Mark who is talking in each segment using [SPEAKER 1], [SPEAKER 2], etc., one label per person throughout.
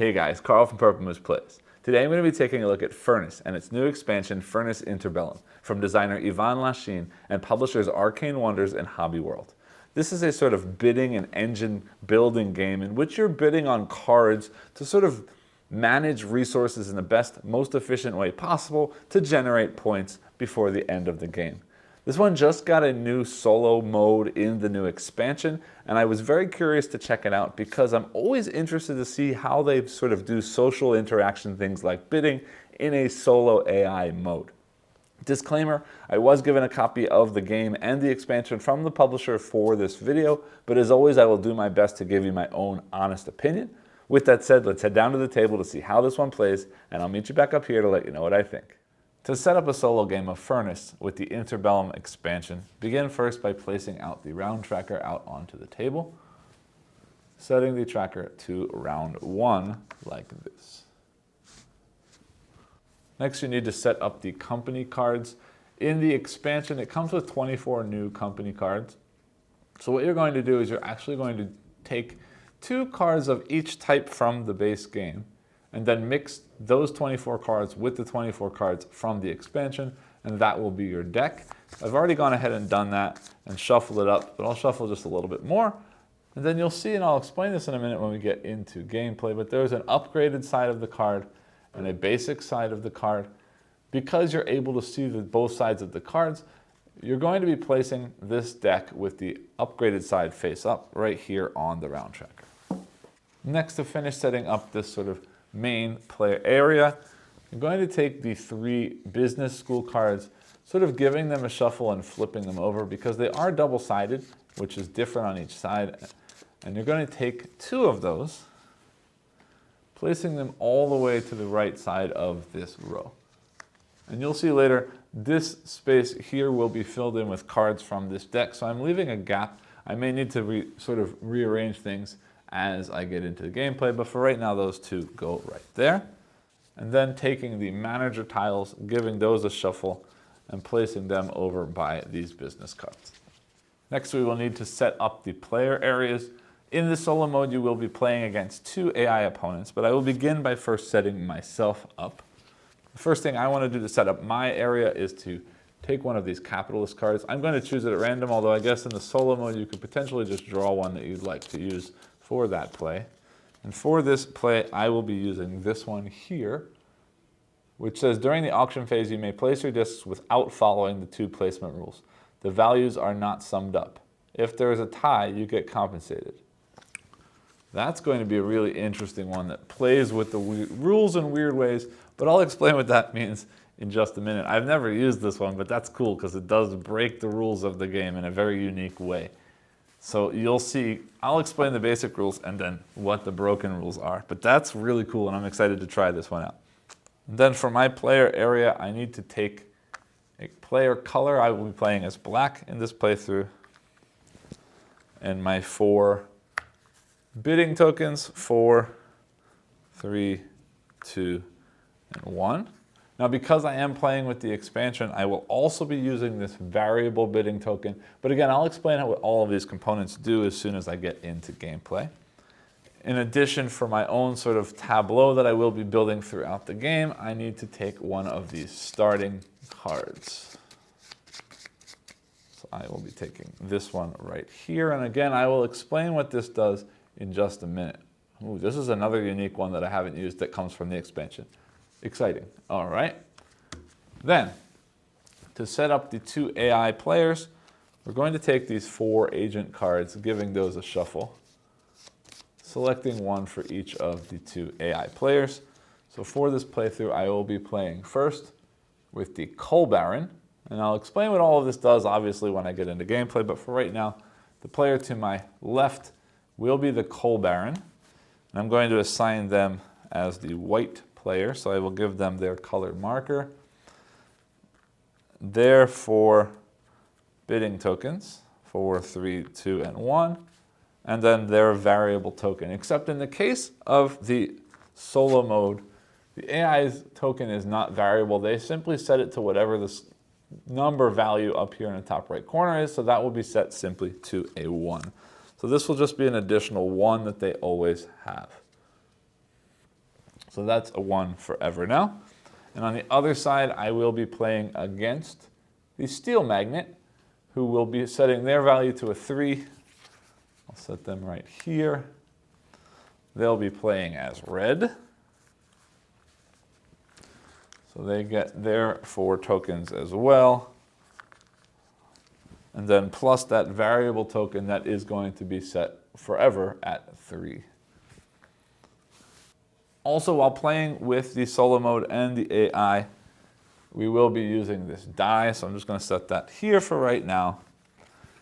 [SPEAKER 1] Hey guys, Carl from Purple Moose Plays. Today I'm going to be taking a look at Furnace and its new expansion, Furnace Interbellum, from designer Lashin and publishers Arcane Wonders and Hobby World. This is a sort of bidding and engine building game in which you're bidding on cards to sort of manage resources in the best, most efficient way possible to generate points before the end of the game. This one just got a new solo mode in the new expansion, and I was very curious to check it out because I'm always interested to see how they sort of do social interaction things like bidding in a solo AI mode. Disclaimer, I was given a copy of the game and the expansion from the publisher for this video, but as always I will do my best to give you my own honest opinion. With that said, let's head down to the table to see how this one plays, and I'll meet you back up here to let you know what I think. To set up a solo game of Furnace with the Interbellum expansion, begin first by placing out the round tracker out onto the table, setting the tracker to round 1 like this. Next you need to set up the company cards. In the expansion it comes with 24 new company cards. So what you're going to do is you're actually going to take 2 cards of each type from the base game and then mix those 24 cards with the 24 cards from the expansion, and that will be your deck. I've already gone ahead and done that and shuffled it up, but I'll shuffle just a little bit more. And then you'll see, and I'll explain this in a minute when we get into gameplay, but there's an upgraded side of the card and a basic side of the card. Because you're able to see both sides of the cards, you're going to be placing this deck with the upgraded side face up right here on the round tracker. Next, to finish setting up this sort of main player area, I'm going to take the 3 business school cards, sort of giving them a shuffle and flipping them over because they are double-sided, which is different on each side. And you're going to take 2 of those, placing them all the way to the right side of this row. And you'll see later, this space here will be filled in with cards from this deck, so I'm leaving a gap. I may need to sort of rearrange things as I get into the gameplay, but for right now those 2 go right there. And then taking the manager tiles, giving those a shuffle, and placing them over by these business cards. Next we will need to set up the player areas. In the solo mode you will be playing against 2 AI opponents, but I will begin by first setting myself up. The first thing I want to do to set up my area is to take one of these capitalist cards. I'm going to choose it at random, although I guess in the solo mode you could potentially just draw one that you'd like to use for that play. And for this play, I will be using this one here, which says, during the auction phase, you may place your discs without following the 2 placement rules. The values are not summed up. If there is a tie, you get compensated. That's going to be a really interesting one that plays with the rules in weird ways, but I'll explain what that means in just a minute. I've never used this one, but that's cool because it does break the rules of the game in a very unique way. So you'll see, I'll explain the basic rules and then what the broken rules are. But that's really cool and I'm excited to try this one out. And then for my player area, I need to take a player color. I will be playing as black in this playthrough. And my 4 bidding tokens, 4, 3, 2, and 1. Now because I am playing with the expansion, I will also be using this variable bidding token. But again, I'll explain what all of these components do as soon as I get into gameplay. In addition, for my own sort of tableau that I will be building throughout the game, I need to take one of these starting cards. So I will be taking this one right here. And again, I will explain what this does in just a minute. Ooh, this is another unique one that I haven't used that comes from the expansion. Exciting. All right. Then, to set up the 2 AI players, we're going to take these 4 agent cards, giving those a shuffle, selecting one for each of the 2 AI players. So for this playthrough, I will be playing first with the Coal Baron, and I'll explain what all of this does, obviously, when I get into gameplay, but for right now, the player to my left will be the Coal Baron, and I'm going to assign them as the white player, so I will give them their color marker. Their 4 bidding tokens, 4, 3, 2, and 1, and then their variable token. Except in the case of the solo mode, the AI's token is not variable. They simply set it to whatever this number value up here in the top right corner is, so that will be set simply to a 1. So this will just be an additional 1 that they always have. So that's a 1 forever now. And on the other side, I will be playing against the steel magnet, who will be setting their value to a 3. I'll set them right here. They'll be playing as red. So they get their 4 tokens as well. And then plus that variable token that is going to be set forever at 3. Also, while playing with the solo mode and the AI, we will be using this die, so I'm just going to set that here for right now.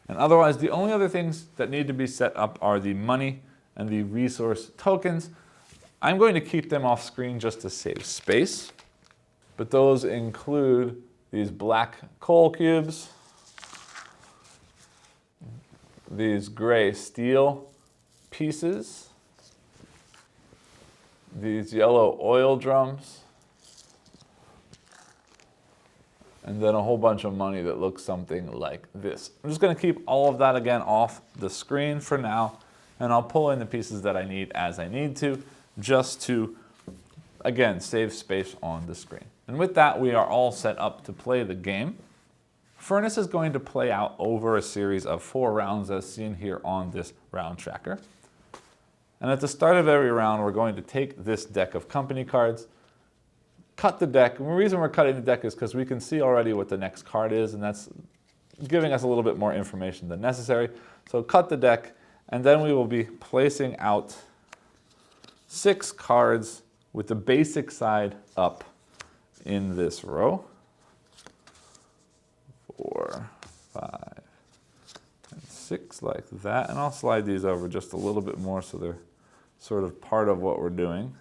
[SPEAKER 1] And otherwise, the only other things that need to be set up are the money and the resource tokens. I'm going to keep them off screen just to save space, but those include these black coal cubes, these gray steel pieces, these yellow oil drums, and then a whole bunch of money that looks something like this. I'm just going to keep all of that again off the screen for now, and I'll pull in the pieces that I need as I need to, just to, again, save space on the screen. And with that, we are all set up to play the game. Furnace is going to play out over a series of 4 rounds as seen here on this round tracker. And at the start of every round, we're going to take this deck of company cards, cut the deck. And the reason we're cutting the deck is because we can see already what the next card is, and that's giving us a little bit more information than necessary. So cut the deck, and then we will be placing out 6 cards with the basic side up in this row. 4, 5, and 6 like that. And I'll slide these over just a little bit more so they're sort of part of what we're doing.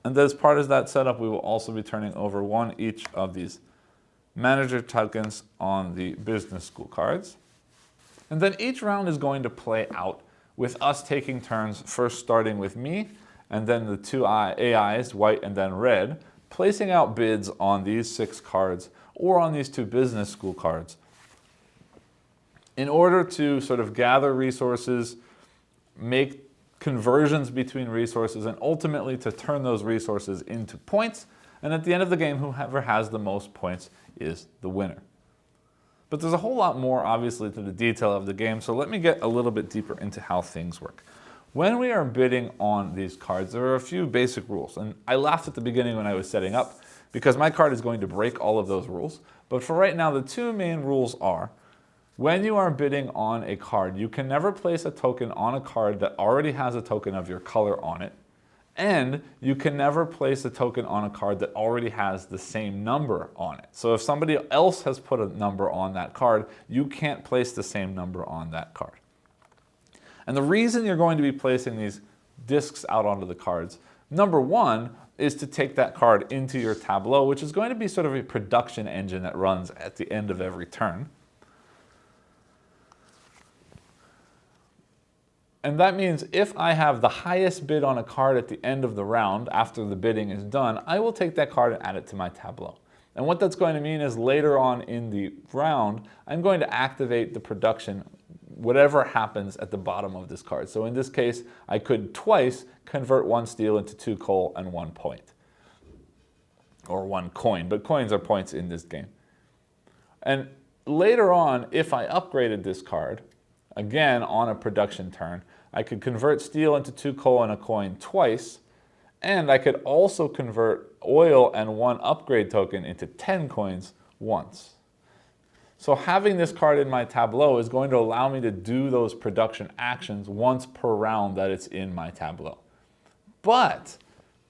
[SPEAKER 1] And as part of that setup, we will also be turning over 1 each of these manager tokens on the business school cards. And then each round is going to play out with us taking turns, first starting with me, and then the 2 AIs, white and then red, placing out bids on these 6 cards or on these 2 business school cards in order to sort of gather resources, make conversions between resources, and ultimately to turn those resources into points. And at the end of the game, whoever has the most points is the winner. But there's a whole lot more, obviously, to the detail of the game, so let me get a little bit deeper into how things work. When we are bidding on these cards, there are a few basic rules. And I laughed at the beginning when I was setting up because my card is going to break all of those rules. But for right now, the 2 main rules are, when you are bidding on a card, you can never place a token on a card that already has a token of your color on it. And you can never place a token on a card that already has the same number on it. So if somebody else has put a number on that card, you can't place the same number on that card. And the reason you're going to be placing these discs out onto the cards, number 1, is to take that card into your tableau, which is going to be sort of a production engine that runs at the end of every turn. And that means if I have the highest bid on a card at the end of the round, after the bidding is done, I will take that card and add it to my tableau. And what that's going to mean is later on in the round, I'm going to activate the production, whatever happens at the bottom of this card. So in this case, I could twice convert 1 steel into 2 coal and 1 point. Or 1 coin, but coins are points in this game. And later on, if I upgraded this card, again on a production turn, I could convert steel into 2 coal and a coin twice, and I could also convert oil and 1 upgrade token into 10 coins once. So having this card in my tableau is going to allow me to do those production actions once per round that it's in my tableau. But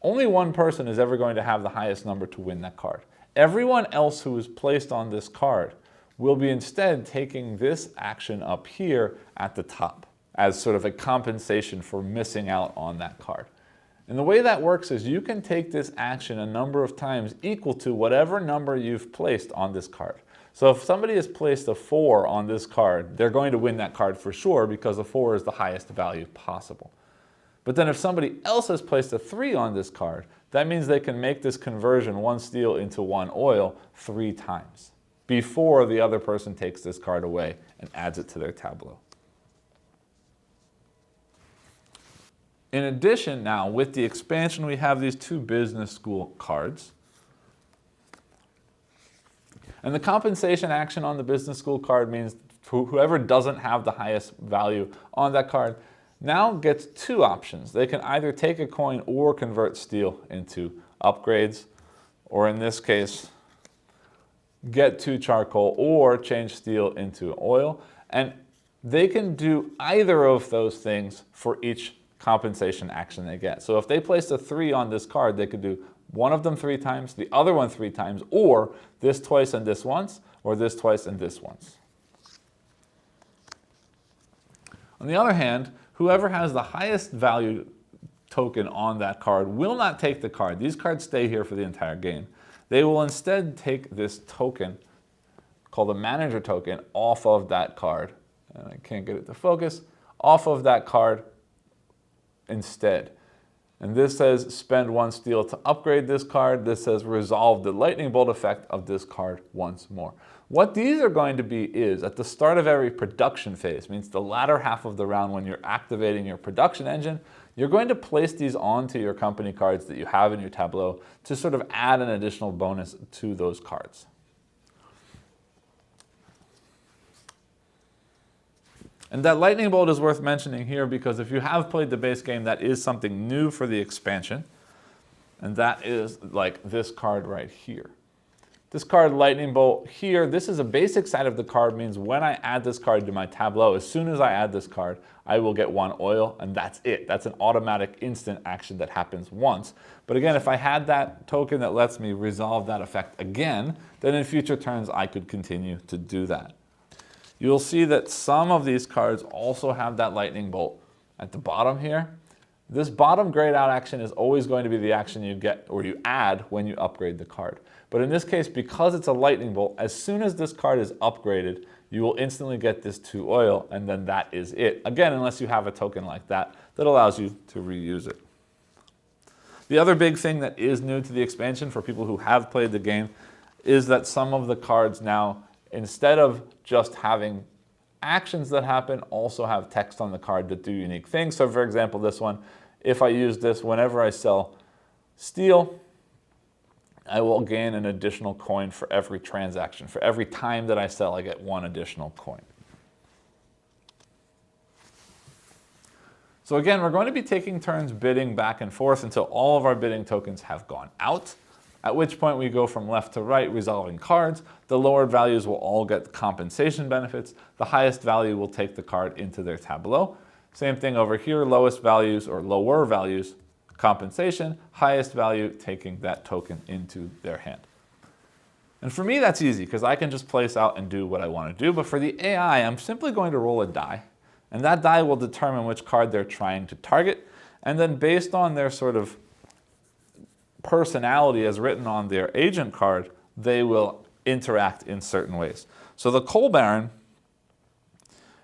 [SPEAKER 1] only 1 person is ever going to have the highest number to win that card. Everyone else who is placed on this card will be instead taking this action up here at the top as sort of a compensation for missing out on that card. And the way that works is you can take this action a number of times equal to whatever number you've placed on this card. So if somebody has placed a 4 on this card, they're going to win that card for sure because a 4 is the highest value possible. But then if somebody else has placed a 3 on this card, that means they can make this conversion 1 steel into 1 oil 3 times before the other person takes this card away and adds it to their tableau. In addition, now with the expansion, we have these 2 business school cards. And the compensation action on the business school card means whoever doesn't have the highest value on that card now gets 2 options. They can either take a coin or convert steel into upgrades, or in this case, get 2 charcoal or change steel into oil. And they can do either of those things for each compensation action they get. So if they placed a 3 on this card, they could do one of them 3 times, the other one 3 times, or this twice and this once, or this twice and this once. On the other hand, whoever has the highest value token on that card will not take the card. These cards stay here for the entire game. They will instead take this token, called a manager token, off of that card. And I can't get it to focus, off of that card instead. And this says spend 1 steel to upgrade this card. This says resolve the lightning bolt effect of this card once more. What these are going to be is, at the start of every production phase, means the latter half of the round when you're activating your production engine, you're going to place these onto your company cards that you have in your tableau to sort of add an additional bonus to those cards. And that lightning bolt is worth mentioning here because if you have played the base game, that is something new for the expansion. And that is like this card right here. This card, lightning bolt here, this is a basic side of the card, means when I add this card to my tableau, as soon as I add this card, I will get 1 oil, and that's it. That's an automatic instant action that happens once. But again, if I had that token that lets me resolve that effect again, then in future turns I could continue to do that. You'll see that some of these cards also have that lightning bolt at the bottom here. This bottom grayed out action is always going to be the action you get or you add when you upgrade the card. But in this case, because it's a lightning bolt, as soon as this card is upgraded, you will instantly get this 2 oil, and then that is it. Again, unless you have a token like that that allows you to reuse it. The other big thing that is new to the expansion for people who have played the game is that some of the cards now, instead of just having actions that happen, also have text on the card that do unique things. So for example, this one, if I use this whenever I sell steel, I will gain an additional coin for every transaction. For every time that I sell, I get 1 additional coin. So again, we're going to be taking turns bidding back and forth until all of our bidding tokens have gone out, at which point we go from left to right resolving cards. The lower values will all get compensation benefits. The highest value will take the card into their tableau. Same thing over here, lowest values or lower values, compensation, highest value taking that token into their hand. And for me, that's easy because I can just place out and do what I want to do. But for the AI, I'm simply going to roll a die, and that die will determine which card they're trying to target. And then based on their sort of personality as written on their agent card, they will interact in certain ways. So the coal baron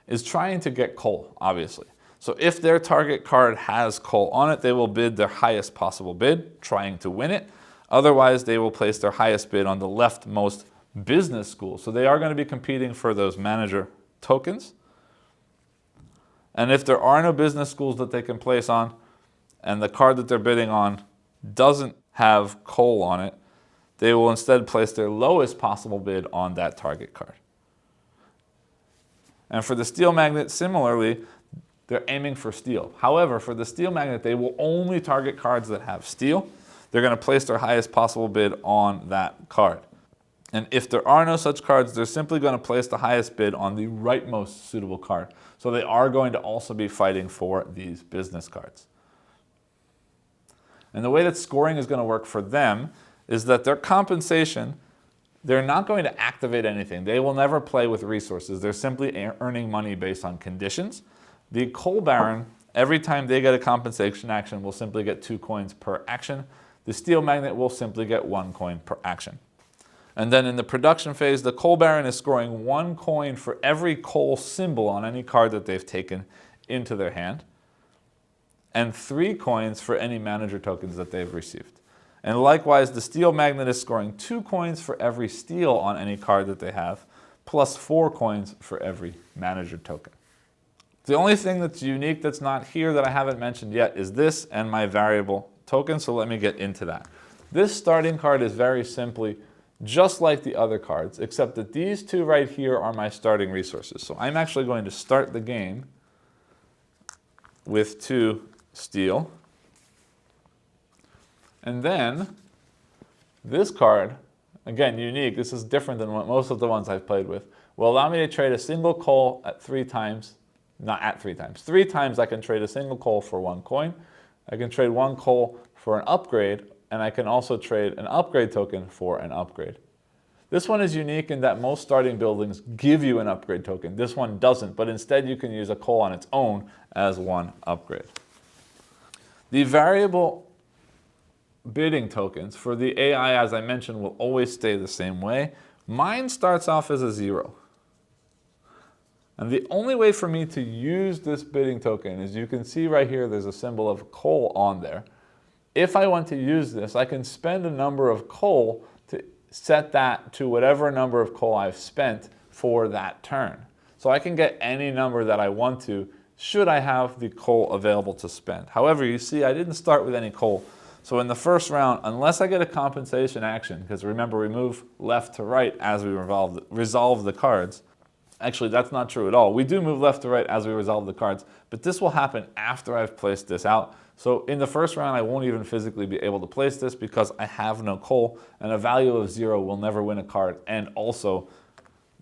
[SPEAKER 1] is trying to get coal, obviously. So if their target card has coal on it, they will bid their highest possible bid, trying to win it. Otherwise, they will place their highest bid on the leftmost business school. So they are going to be competing for those manager tokens. And if there are no business schools that they can place on, and the card that they're bidding on doesn't have coal on it, they will instead place their lowest possible bid on that target card. And for the steel magnet, similarly, they're aiming for steel. However, for the steel magnet, they will only target cards that have steel. They're going to place their highest possible bid on that card. And if there are no such cards, they're simply going to place the highest bid on the rightmost suitable card. So they are going to also be fighting for these business cards. And the way that scoring is going to work for them is that their compensation, they're not going to activate anything. They will never play with resources. They're simply earning money based on conditions. The coal baron, every time they get a compensation action, will simply get 2 coins per action. The steel magnet will simply get 1 coin per action. And then in the production phase, the coal baron is scoring 1 coin for every coal symbol on any card that they've taken into their hand, and 3 coins for any manager tokens that they've received. And likewise, the steel magnet is scoring 2 coins for every steel on any card that they have, plus 4 coins for every manager token. The only thing that's unique that's not here that I haven't mentioned yet is this and my variable token, so let me get into that. This starting card is very simply just like the other cards, except that these two right here are my starting resources. So I'm actually going to start the game with 2 steel. And then this card, again, unique, this is different than what most of the ones I've played with, will allow me to trade a single coal at 3 times. Not at 3 times. 3 times I can trade a single coal for 1 coin. I can trade 1 coal for an upgrade, and I can also trade an upgrade token for an upgrade. This one is unique in that most starting buildings give you an upgrade token. This one doesn't, but instead you can use a coal on its own as 1 upgrade. The variable bidding tokens for the AI, as I mentioned, will always stay the same way. Mine starts off as a 0. And the only way for me to use this bidding token is you can see right here there's a symbol of coal on there. If I want to use this, I can spend a number of coal to set that to whatever number of coal I've spent for that turn. So I can get any number that I want to should I have the coal available to spend. However, you see I didn't start with any coal. So in the first round, unless I get a compensation action, because remember we move left to right as we resolve the cards. Actually, that's not true at all. We do move left to right as we resolve the cards, but this will happen after I've placed this out. So in the first round, I won't even physically be able to place this because I have no coal, and a value of 0 will never win a card and also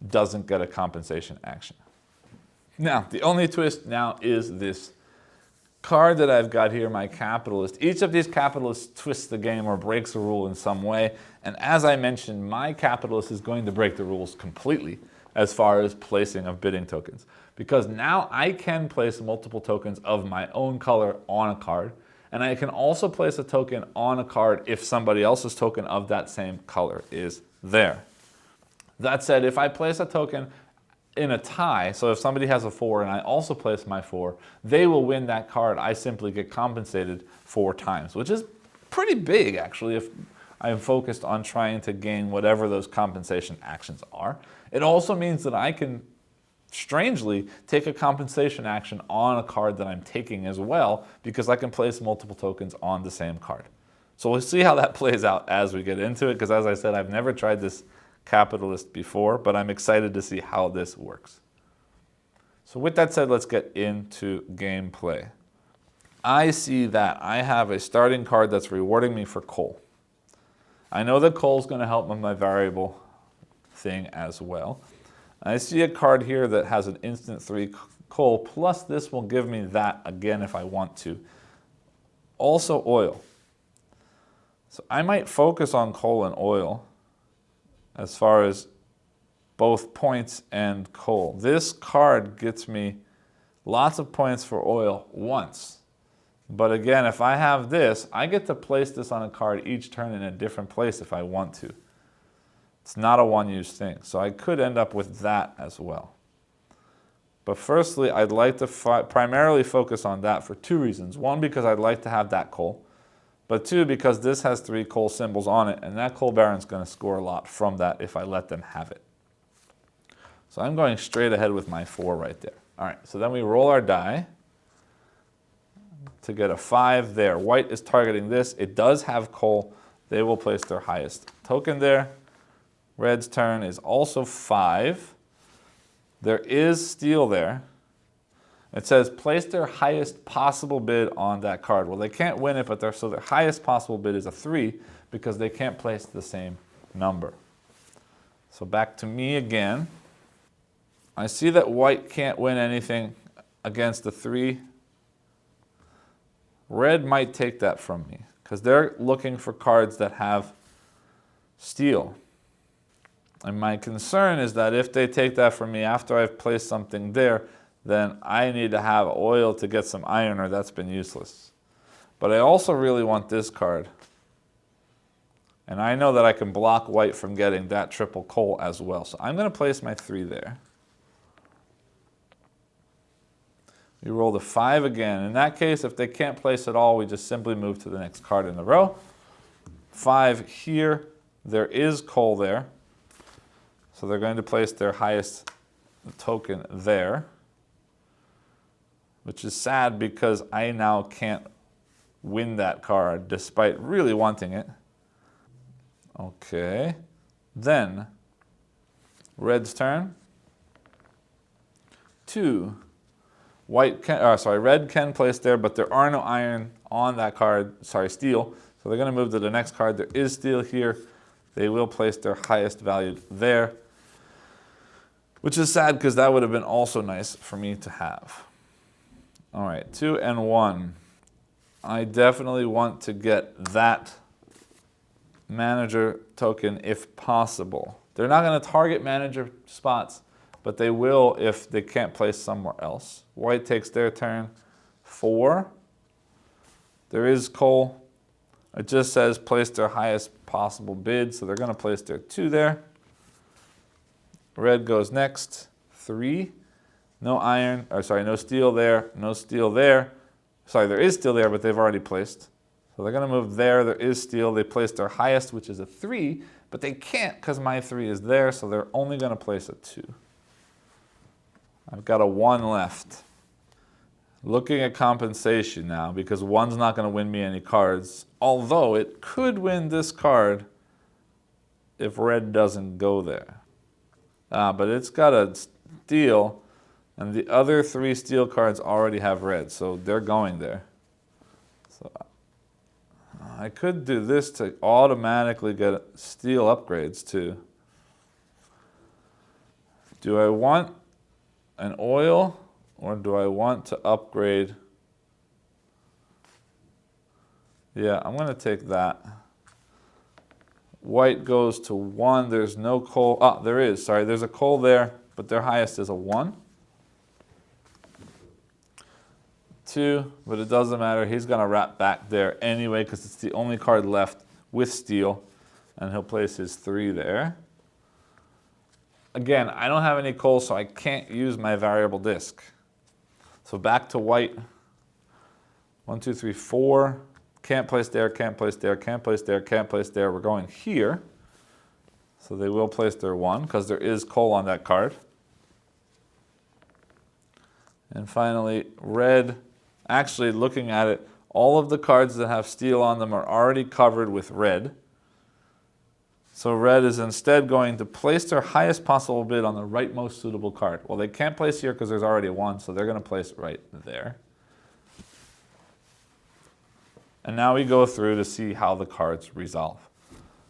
[SPEAKER 1] doesn't get a compensation action. Now, the only twist now is this card that I've got here, my capitalist. Each of these capitalists twists the game or breaks a rule in some way, and as I mentioned, my capitalist is going to break the rules completely as far as placing of bidding tokens. Because now I can place multiple tokens of my own color on a card, and I can also place a token on a card if somebody else's token of that same color is there. That said, if I place a token in a tie, so if somebody has a 4 and I also place my 4, they will win that card. I simply get compensated 4 times, which is pretty big actually if I'm focused on trying to gain whatever those compensation actions are. It also means that I can, strangely, take a compensation action on a card that I'm taking as well, because I can place multiple tokens on the same card. So we'll see how that plays out as we get into it, because as I said, I've never tried this capitalist before, but I'm excited to see how this works. So with that said, let's get into gameplay. I see that I have a starting card that's rewarding me for coal. I know that coal is going to help with my variable thing as well. I see a card here that has an instant 3 coal, plus this will give me that again if I want to. Also oil. So I might focus on coal and oil as far as both points and coal. This card gets me lots of points for oil once. But again, if I have this, I get to place this on a card each turn in a different place if I want to. It's not a one-use thing, so I could end up with that as well. But firstly, I'd like to primarily focus on that for 2 reasons. 1, because I'd like to have that coal, but 2, because this has 3 coal symbols on it, and that coal baron's going to score a lot from that if I let them have it. So I'm going straight ahead with my 4 right there. All right, so then we roll our die to get a 5 there. White is targeting this. It does have coal. They will place their highest token there. Red's turn is also 5. There is steel there. It says place their highest possible bid on that card. Well, they can't win it, but their highest possible bid is a 3 because they can't place the same number. So back to me again. I see that white can't win anything against the 3. Red might take that from me because they're looking for cards that have steel. And my concern is that if they take that from me after I've placed something there, then I need to have oil to get some iron, or that's been useless. But I also really want this card. And I know that I can block white from getting that triple coal as well. So I'm going to place my 3 there. We roll the 5 again. In that case, if they can't place it all, we just simply move to the next card in the row. 5 here. There is coal there. So they're going to place their highest token there. which is sad because I now can't win that card despite really wanting it. Okay, then red's turn. 2. Red can place there, but there are no iron on that card. Sorry, steel. So they're going to move to the next card. There is steel here. They will place their highest valued there, which is sad because that would have been also nice for me to have. All right, 2 and 1. I definitely want to get that manager token if possible. They're not going to target manager spots, but they will if they can't place somewhere else. White takes their turn. 4. There is coal. It just says place their highest possible bid, so they're going to place their 2 there. Red goes next. 3. No iron, or sorry, no steel there, no steel there. Sorry, there is steel there, but they've already placed. So they're going to move there. There is steel. They place their highest, which is a 3, but they can't because my 3 is there, so they're only going to place a 2. I've got a 1 left. Looking at compensation now, because 1's not going to win me any cards, although it could win this card if red doesn't go there. But it's got a steel, and the other 3 steel cards already have red, so they're going there. So I could do this to automatically get steel upgrades too. Do I want an oil, or do I want to upgrade? Yeah, I'm going to take that. White goes to 1. There's no coal. Ah, there is. Sorry, there's a coal there, but their highest is a 1. 2, but it doesn't matter. He's going to wrap back there anyway because it's the only card left with steel, and he'll place his 3 there. Again, I don't have any coal, so I can't use my variable disk. So back to white. 1, 2, 3, 4. Can't place there, can't place there, can't place there, can't place there. We're going here. So they will place their 1 because there is coal on that card. And finally, red. Actually, looking at it, all of the cards that have steel on them are already covered with red. So red is instead going to place their highest possible bid on the right most suitable card. Well, they can't place here because there's already a 1, so they're going to place it right there. And now we go through to see how the cards resolve.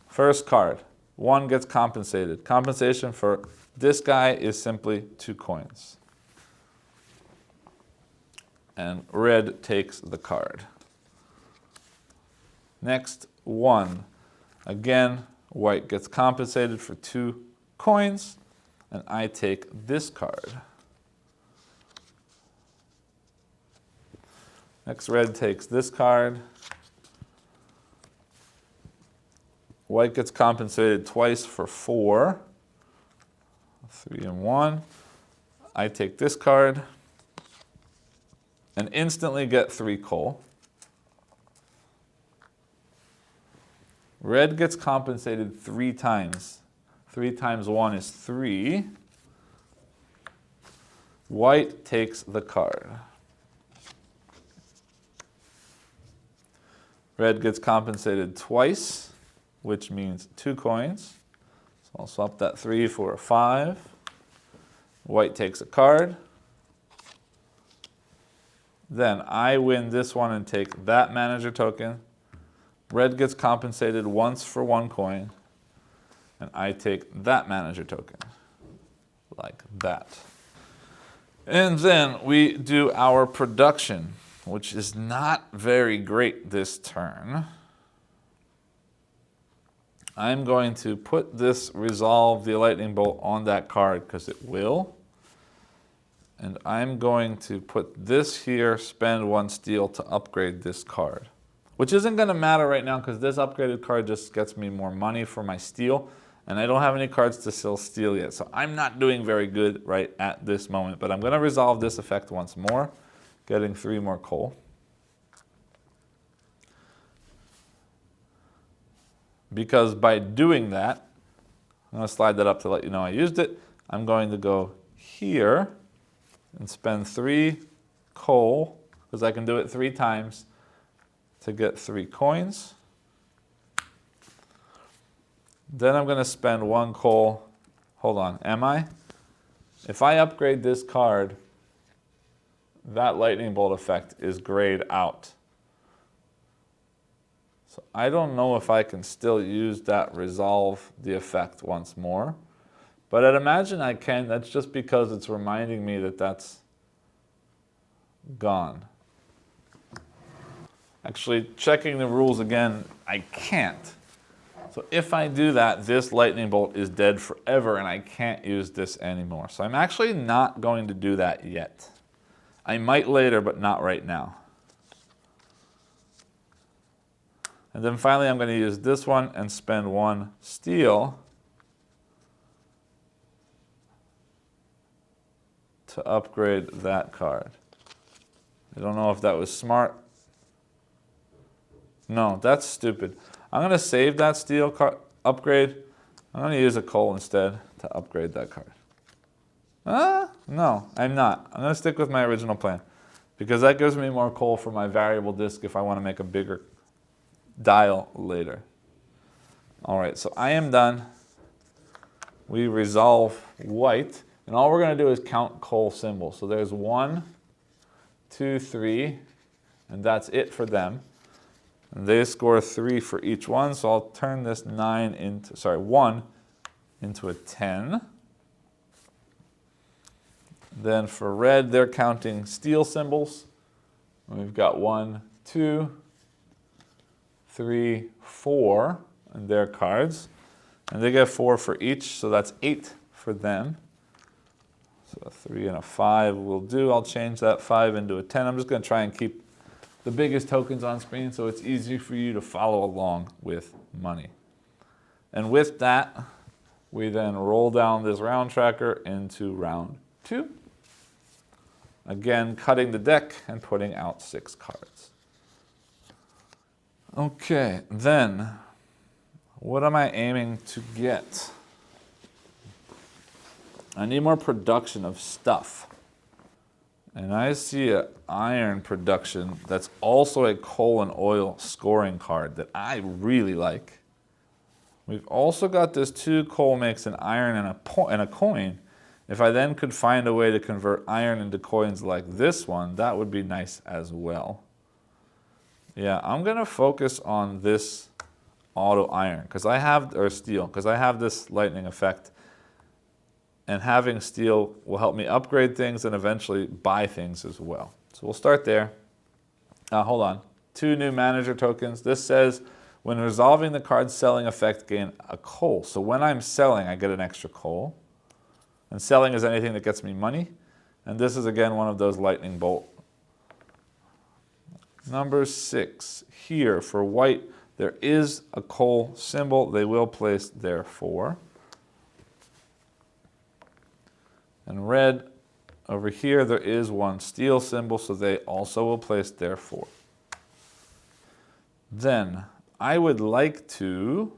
[SPEAKER 1] First card, 1 gets compensated. Compensation for this guy is simply 2 coins. And red takes the card. Next, 1. Again, white gets compensated for 2 coins, and I take this card. Next, red takes this card. White gets compensated twice for 4. 3 and 1. I take this card and instantly get 3 coal. Red gets compensated 3 times. 3 times 1 is 3. White takes the card. Red gets compensated twice, which means 2 coins. So I'll swap that 3 for a 5. White takes a card. Then I win this one and take that manager token. Red gets compensated once for 1 coin, and I take that manager token, like that. And then we do our production, which is not very great this turn. I'm going to put this Resolve the Lightning Bolt on that card because it will. And I'm going to put this here, spend 1 steel to upgrade this card. Which isn't going to matter right now because this upgraded card just gets me more money for my steel. And I don't have any cards to sell steel yet. So I'm not doing very good right at this moment. But I'm going to resolve this effect once more, getting 3 more coal. Because by doing that, I'm going to slide that up to let you know I used it. I'm going to go here and spend 3 coal, because I can do it 3 times to get 3 coins. Then I'm going to spend 1 coal. Hold on, am I? If I upgrade this card, that lightning bolt effect is grayed out. So I don't know if I can still use that resolve the effect once more. But I'd imagine I can. That's just because it's reminding me that that's gone. Actually, checking the rules again, I can't. So if I do that, this lightning bolt is dead forever and I can't use this anymore. So I'm actually not going to do that yet. I might later, but not right now. And then finally I'm going to use this one and spend 1 steel to upgrade that card. I don't know if that was smart. No, that's stupid. I'm going to save that steel card upgrade. I'm going to use a coal instead to upgrade that card. No, I'm not. I'm going to stick with my original plan because that gives me more coal for my variable disk if I want to make a bigger dial later. All right, so I am done. We resolve white, and all we're going to do is count coal symbols. So there's 1, 2, 3, and that's it for them. And they score 3 for each one, so I'll turn this 1 into a 10. Then for red, they're counting steel symbols. We've got 1, 2, 3, 4 on their cards. And they get 4 for each, so that's 8 for them. So a 3 and a 5 will do. I'll change that 5 into a 10. I'm just going to try and keep the biggest tokens on screen so it's easy for you to follow along with money. And with that, we then roll down this round tracker into round 2. Again, cutting the deck and putting out 6 cards. Okay, then what am I aiming to get? I need more production of stuff. And I see an iron production that's also a coal and oil scoring card that I really like. We've also got this 2 coal makes an iron and a coin. If I then could find a way to convert iron into coins like this one, that would be nice as well. Yeah, I'm going to focus on this auto iron or steel, because I have this lightning effect. And having steel will help me upgrade things and eventually buy things as well. So we'll start there. Hold on. 2 new manager tokens. This says, when resolving the card's selling effect, gain a coal. So when I'm selling, I get an extra coal. And selling is anything that gets me money. And this is, again, one of those lightning bolt. Number 6. Here, for white, there is a coal symbol. They will place their 4. And red, over here, there is 1 steel symbol, so they also will place their 4. Then, I would like to,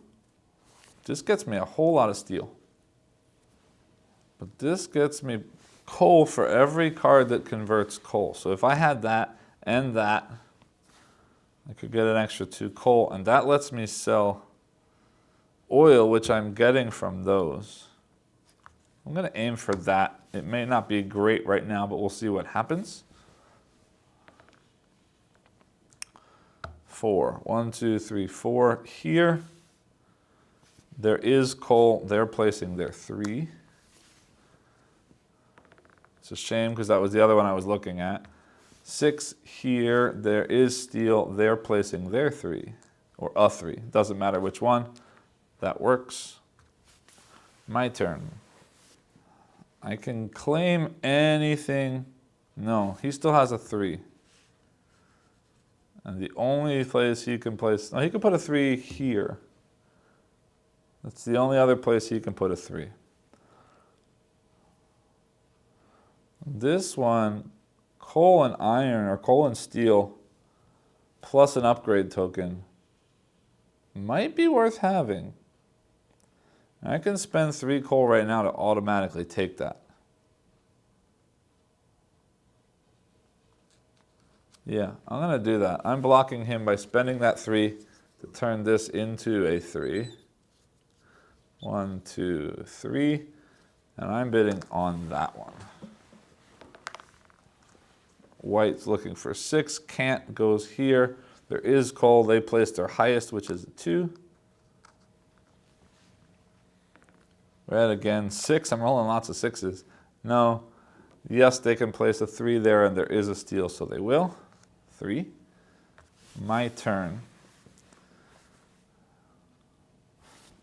[SPEAKER 1] this gets me a whole lot of steel. But this gets me coal for every card that converts coal. So if I had that and that, I could get an extra 2 coal, and that lets me sell oil, which I'm getting from those. I'm going to aim for that. It may not be great right now, but we'll see what happens. 4. 1, 2, 3, 4. Here, there is coal. They're placing their 3. It's a shame because that was the other one I was looking at. 6 here, there is steel. They're placing their 3, or a 3. Doesn't matter which one. That works. My turn. I can claim anything. No, he still has a 3. And the only place he can place, he can put a 3 here. That's the only other place he can put a 3. This one, coal and iron, or coal and steel, plus an upgrade token, might be worth having. I can spend 3 coal right now to automatically take that. Yeah, I'm gonna do that. I'm blocking him by spending that 3 to turn this into a 3. 1, 2, 3, and I'm bidding on that one. White's looking for 6, can't, goes here. There is coal, they placed their highest, which is a 2. Red again, 6, I'm rolling lots of 6s. No, yes, they can place a 3 there, and there is a steal, so they will. 3. My turn.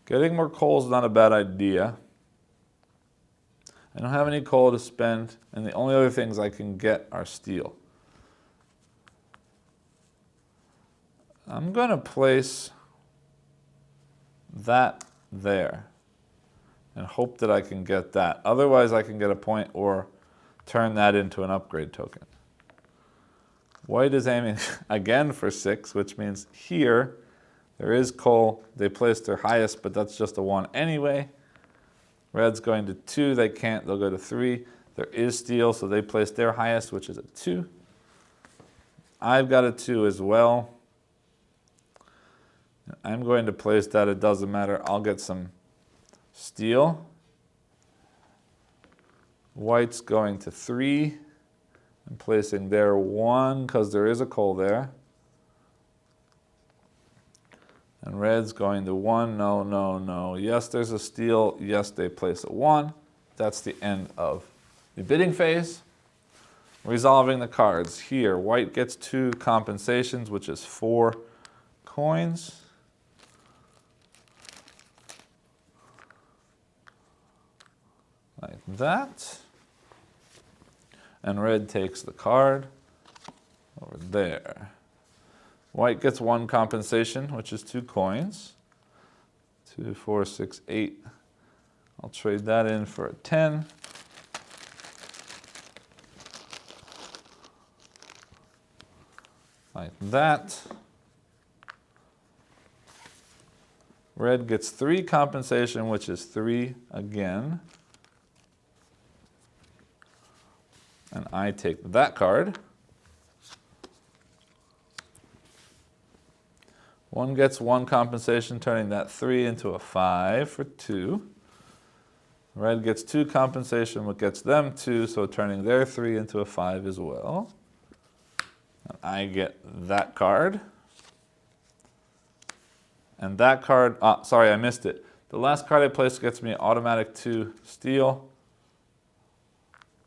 [SPEAKER 1] Getting more coal is not a bad idea. I don't have any coal to spend, and the only other things I can get are steel. I'm going to place that there and hope that I can get that. Otherwise, I can get a point or turn that into an upgrade token. White is aiming again for 6, which means here there is coal. They placed their highest, but that's just a 1 anyway. Red's going to 2, they can't, they'll go to 3. There is steel, so they placed their highest, which is a 2. I've got a 2 as well. I'm going to place that, it doesn't matter, I'll get some steel. White's going to 3. I'm placing their 1 because there is a coal there. And red's going to 1, no, no, no. Yes, there's a steal. Yes, they place a 1. That's the end of the bidding phase. Resolving the cards. Here, white gets 2 compensations, which is 4 coins. Like that. And red takes the card over there. White gets 1 compensation, which is 2 coins. 2, 4, 6, 8. I'll trade that in for a 10. Like that. Red gets 3 compensation, which is 3 again. And I take that card. 1 gets 1 compensation, turning that 3 into a 5 for 2. Red gets 2 compensation, which gets them 2, so turning their 3 into a 5 as well. And I get that card. And that card, sorry, I missed it. The last card I placed gets me automatic 2 steel.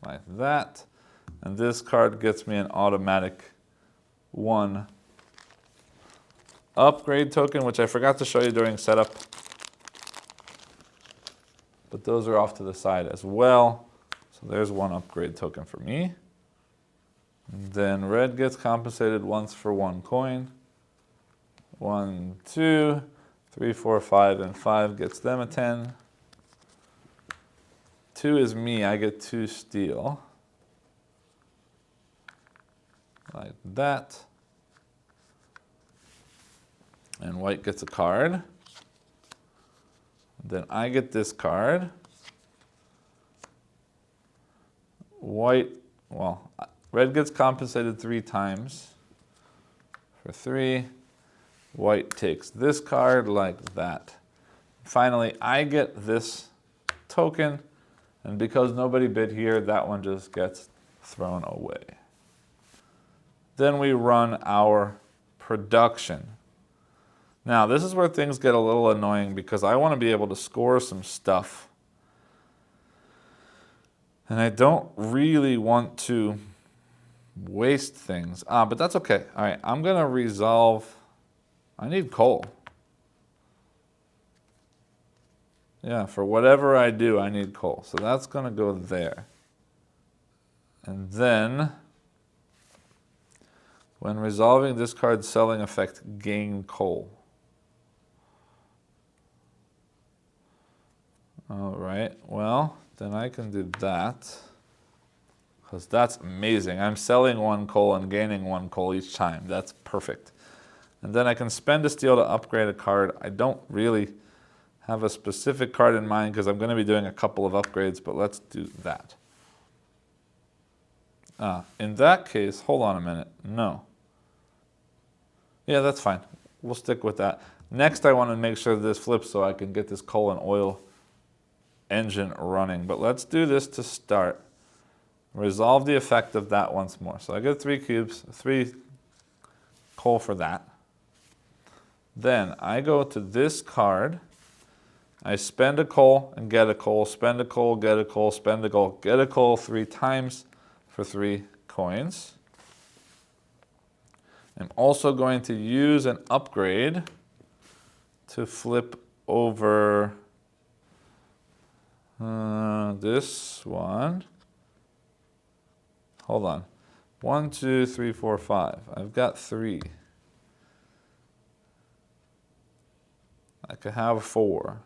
[SPEAKER 1] Like that. And this card gets me an automatic 1 upgrade token, which I forgot to show you during setup. But those are off to the side as well. So there's 1 upgrade token for me. And then red gets compensated once for 1 coin. 1, 2, 3, 4, 5, and 5 gets them a 10. 2 is me, I get 2 steel. Like that. And white gets a card. Then I get this card. White, well, red gets compensated 3 times for 3. White takes this card like that. Finally, I get this token, and because nobody bid here, that one just gets thrown away. Then we run our production. Now, this is where things get a little annoying because I want to be able to score some stuff. And I don't really want to waste things. But that's okay. All right, I'm going to resolve. I need coal. Yeah, for whatever I do, I need coal. So that's going to go there. And then, when resolving this card's selling effect, gain coal. All right, well, then I can do that. Because that's amazing. I'm selling 1 coal and gaining 1 coal each time. That's perfect. And then I can spend a steel to upgrade a card. I don't really have a specific card in mind because I'm going to be doing a couple of upgrades, but let's do that. In that case, hold on a minute. No. Yeah, that's fine. We'll stick with that. Next, I want to make sure this flips so I can get this coal and oil engine running. But let's do this to start. Resolve the effect of that once more. So I get 3 cubes, 3 coal for that. Then I go to this card. I spend a coal and get a coal, spend a coal, get a coal, spend a coal, get a coal 3 times for 3 coins. I'm also going to use an upgrade to flip over this one. Hold on. 1, 2, 3, 4, 5. I've got 3. I could have 4.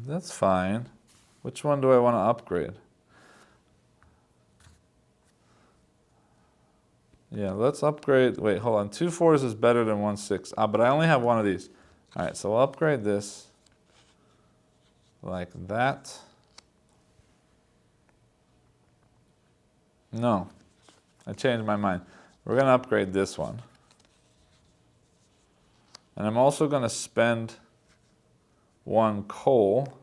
[SPEAKER 1] That's fine. Which one do I want to upgrade? Yeah, let's upgrade. Wait, hold on. 2 4s is better than 1 6. But I only have one of these. All right, so we'll upgrade this like that. No, I changed my mind. We're going to upgrade this one. And I'm also going to spend 1 coal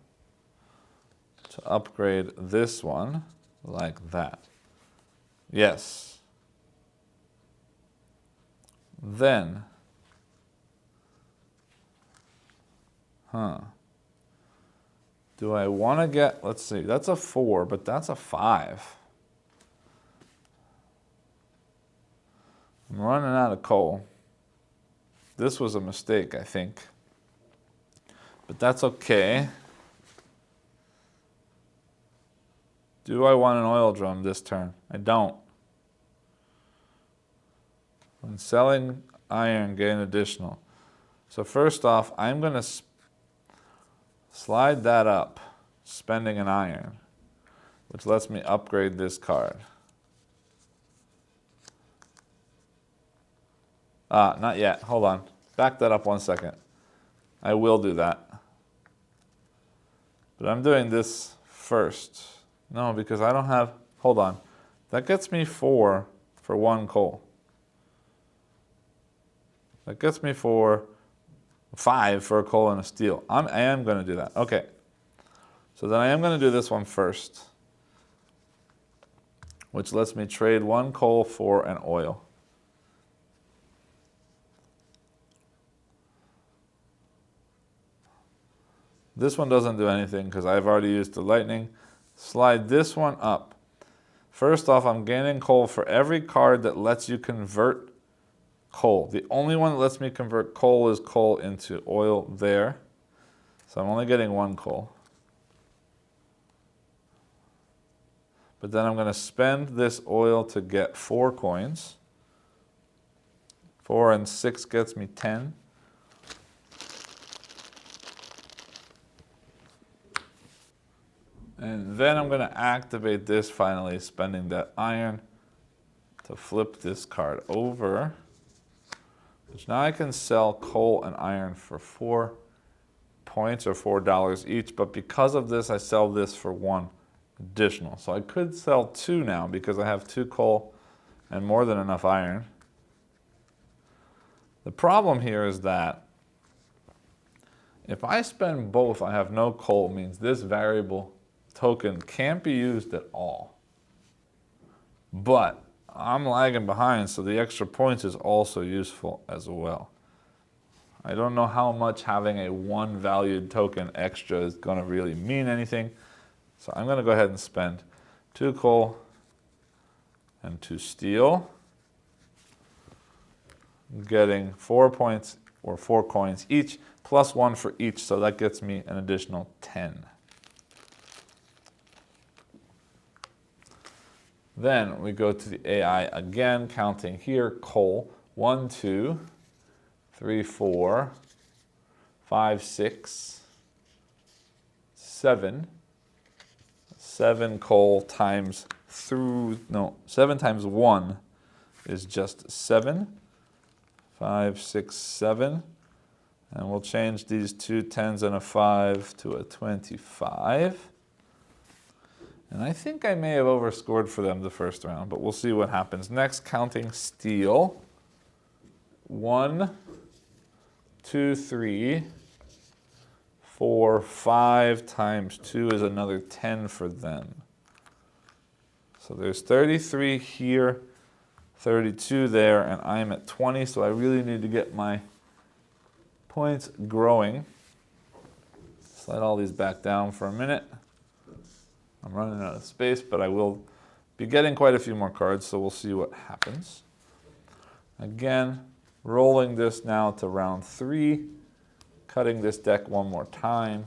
[SPEAKER 1] to upgrade this one like that. Yes. Then, do I want to get, let's see, that's a 4, but that's a 5. I'm running out of coal. This was a mistake, I think. But that's okay. Do I want an oil drum this turn? I don't. When selling iron, gain additional. So first off, I'm going to slide that up, spending an iron, which lets me upgrade this card. Not yet. Hold on. Back that up 1 second. I will do that. But I'm doing this first. No, because I don't have... Hold on. That gets me 4 for 1 coal. That gets me 5 for a coal and a steel. I am going to do that. Okay. So then I am going to do this one first, which lets me trade 1 coal for an oil. This one doesn't do anything because I've already used the lightning. Slide this one up. First off, I'm gaining coal for every card that lets you convert coal. The only one that lets me convert coal is coal into oil there. So I'm only getting 1 coal. But then I'm going to spend this oil to get 4 coins. 4 and 6 gets me 10. And then I'm going to activate this finally, spending that iron to flip this card over. Which now I can sell coal and iron for 4 points or $4 each. But because of this, I sell this for 1 additional. So I could sell 2 now because I have 2 coal and more than enough iron. The problem here is that if I spend both, I have no coal, means this variable token can't be used at all. But I'm lagging behind, so the extra points is also useful as well. I don't know how much having a 1 valued token extra is going to really mean anything. So I'm going to go ahead and spend 2 coal and 2 steel, getting 4 points or 4 coins each, plus 1 for each, so that gets me an additional 10. Then we go to the AI again, counting here, coal, 1, 2, 3, 4, 5, 6, 7. 7 coal times 7 times 1 is just 7. 5, 6, 7. And we'll change these 2 10s and a 5 to a 25. And I think I may have overscored for them the first round, but we'll see what happens. Next, counting steel. 1, 2, 3, 4, 5 times 2 is another 10 for them. So there's 33 here, 32 there, and I'm at 20, so I really need to get my points growing. Slide all these back down for a minute. I'm running out of space, but I will be getting quite a few more cards, so we'll see what happens. Again, rolling this now to round 3, cutting this deck one more time,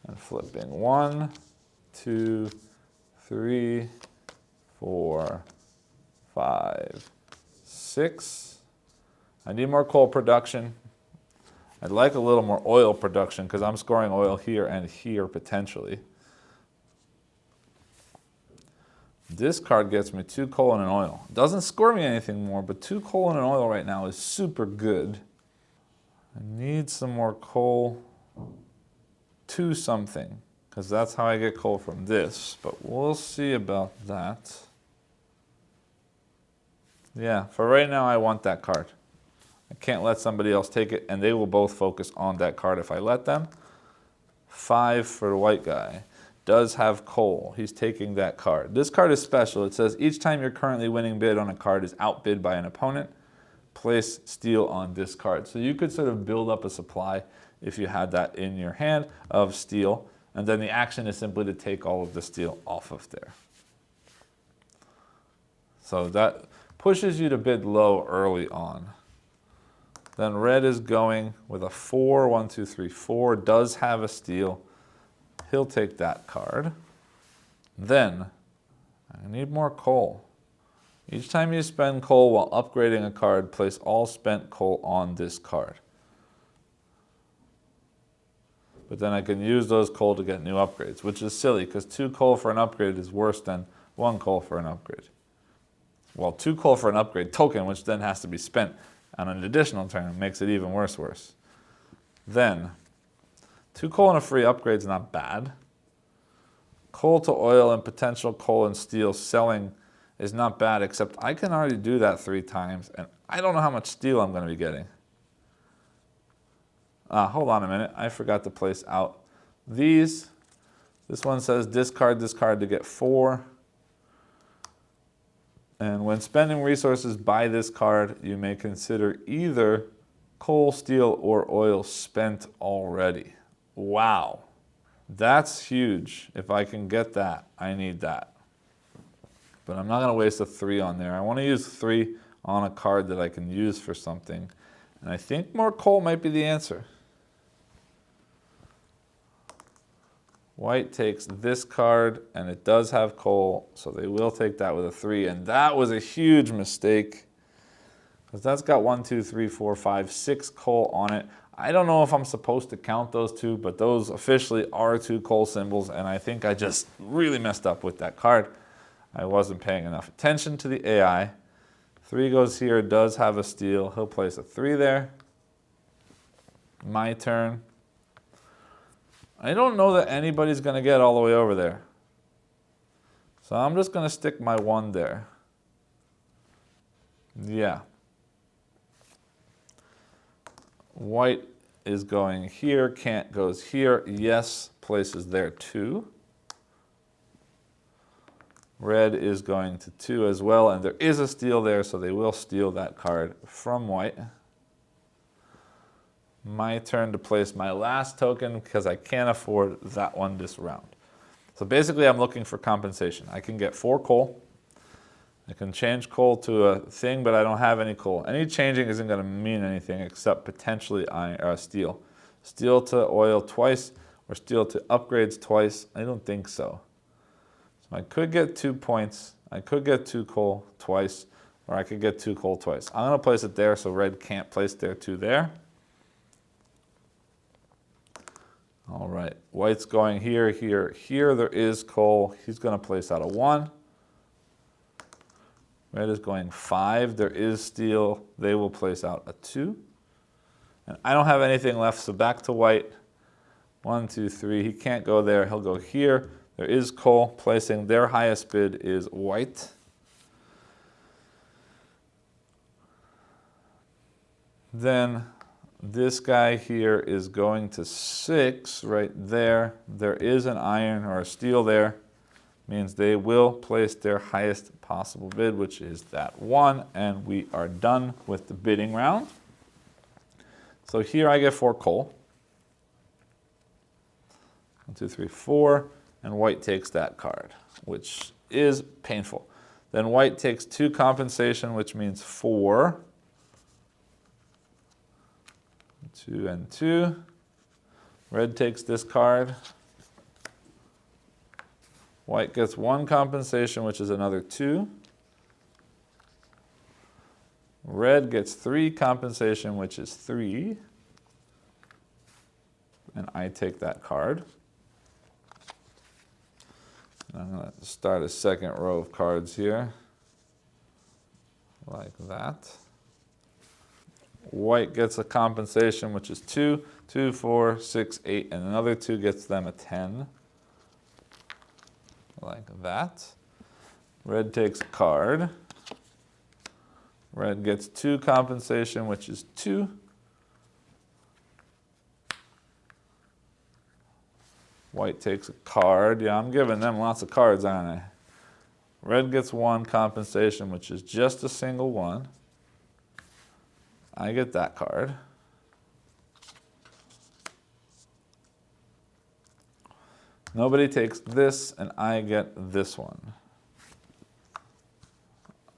[SPEAKER 1] and flipping 1, 2, 3, 4, 5, 6. I need more coal production. I'd like a little more oil production because I'm scoring oil here and here potentially. This card gets me 2 coal and an oil. Doesn't score me anything more, but 2 coal and an oil right now is super good. I need some more coal to something, because that's how I get coal from this, but we'll see about that. Yeah, for right now I want that card. I can't let somebody else take it, and they will both focus on that card if I let them. 5 for the white guy. Does have coal. He's taking that card. This card is special. It says each time your currently winning bid on a card is outbid by an opponent, place steel on this card. So you could sort of build up a supply if you had that in your hand of steel, and then the action is simply to take all of the steel off of there. So that pushes you to bid low early on. Then red is going with a 4, 1, 2, 3, 4, does have a steel. He'll take that card. Then, I need more coal. Each time you spend coal while upgrading a card, place all spent coal on this card. But then I can use those coal to get new upgrades, which is silly because 2 coal for an upgrade is worse than 1 coal for an upgrade. Well, 2 coal for an upgrade token, which then has to be spent on an additional turn, makes it even worse. Then, 2 coal and a free upgrade is not bad. Coal to oil and potential coal and steel selling is not bad, except I can already do that 3 times, and I don't know how much steel I'm going to be getting. Hold on a minute. I forgot to place out these. This one says discard this card to get 4. And when spending resources, buy this card, you may consider either coal, steel, or oil spent already. Wow, that's huge. If I can get that, I need that. But I'm not going to waste a 3 on there. I want to use 3 on a card that I can use for something. And I think more coal might be the answer. White takes this card, and it does have coal, so they will take that with a 3. And that was a huge mistake, because that's got 1, 2, 3, 4, 5, 6 coal on it. I don't know if I'm supposed to count those 2, but those officially are 2 coal symbols, and I think I just really messed up with that card. I wasn't paying enough attention to the AI. 3 goes here, does have a steel. He'll place a 3 there. My turn. I don't know that anybody's going to get all the way over there. So I'm just going to stick my 1 there. Yeah. White is going here, can't goes here. Yes, places there 2. Red is going to 2 as well, and there is a steal there, so they will steal that card from white. My turn to place my last token because I can't afford that one this round. So basically I'm looking for compensation. I can get 4 coal. I can change coal to a thing, but I don't have any coal. Any changing isn't going to mean anything except potentially steel. Steel to oil twice or steel to upgrades twice. I don't think so. So I could get 2 points. I could get 2 coal twice, or I could get 2 coal twice. I'm going to place it there so red can't place their 2 there. All right, white's going here, here, here. There is coal. He's going to place out a 1. Red is going 5. There is steel. They will place out a 2. And I don't have anything left, so back to white. 1, 2, 3. He can't go there. He'll go here. There is coal. Placing their highest bid is white. Then this guy here is going to 6 right there. There is an iron or a steel there. Means they will place their highest possible bid, which is that 1, and we are done with the bidding round. So here I get 4 coal. 1, 2, 3, 4, and white takes that card, which is painful. Then white takes 2 compensation, which means 4. 2 and 2. Red takes this card. White gets 1 compensation, which is another 2. Red gets 3 compensation, which is 3. And I take that card. And I'm going to start a second row of cards here. Like that. White gets a compensation, which is 2. 2, 4, 6, 8, and another 2 gets them a 10. Like that. Red takes a card. Red gets 2 compensation, which is 2. White takes a card. Yeah, I'm giving them lots of cards, aren't I? Red gets 1 compensation, which is just a single 1. I get that card. Nobody takes this, and I get this one.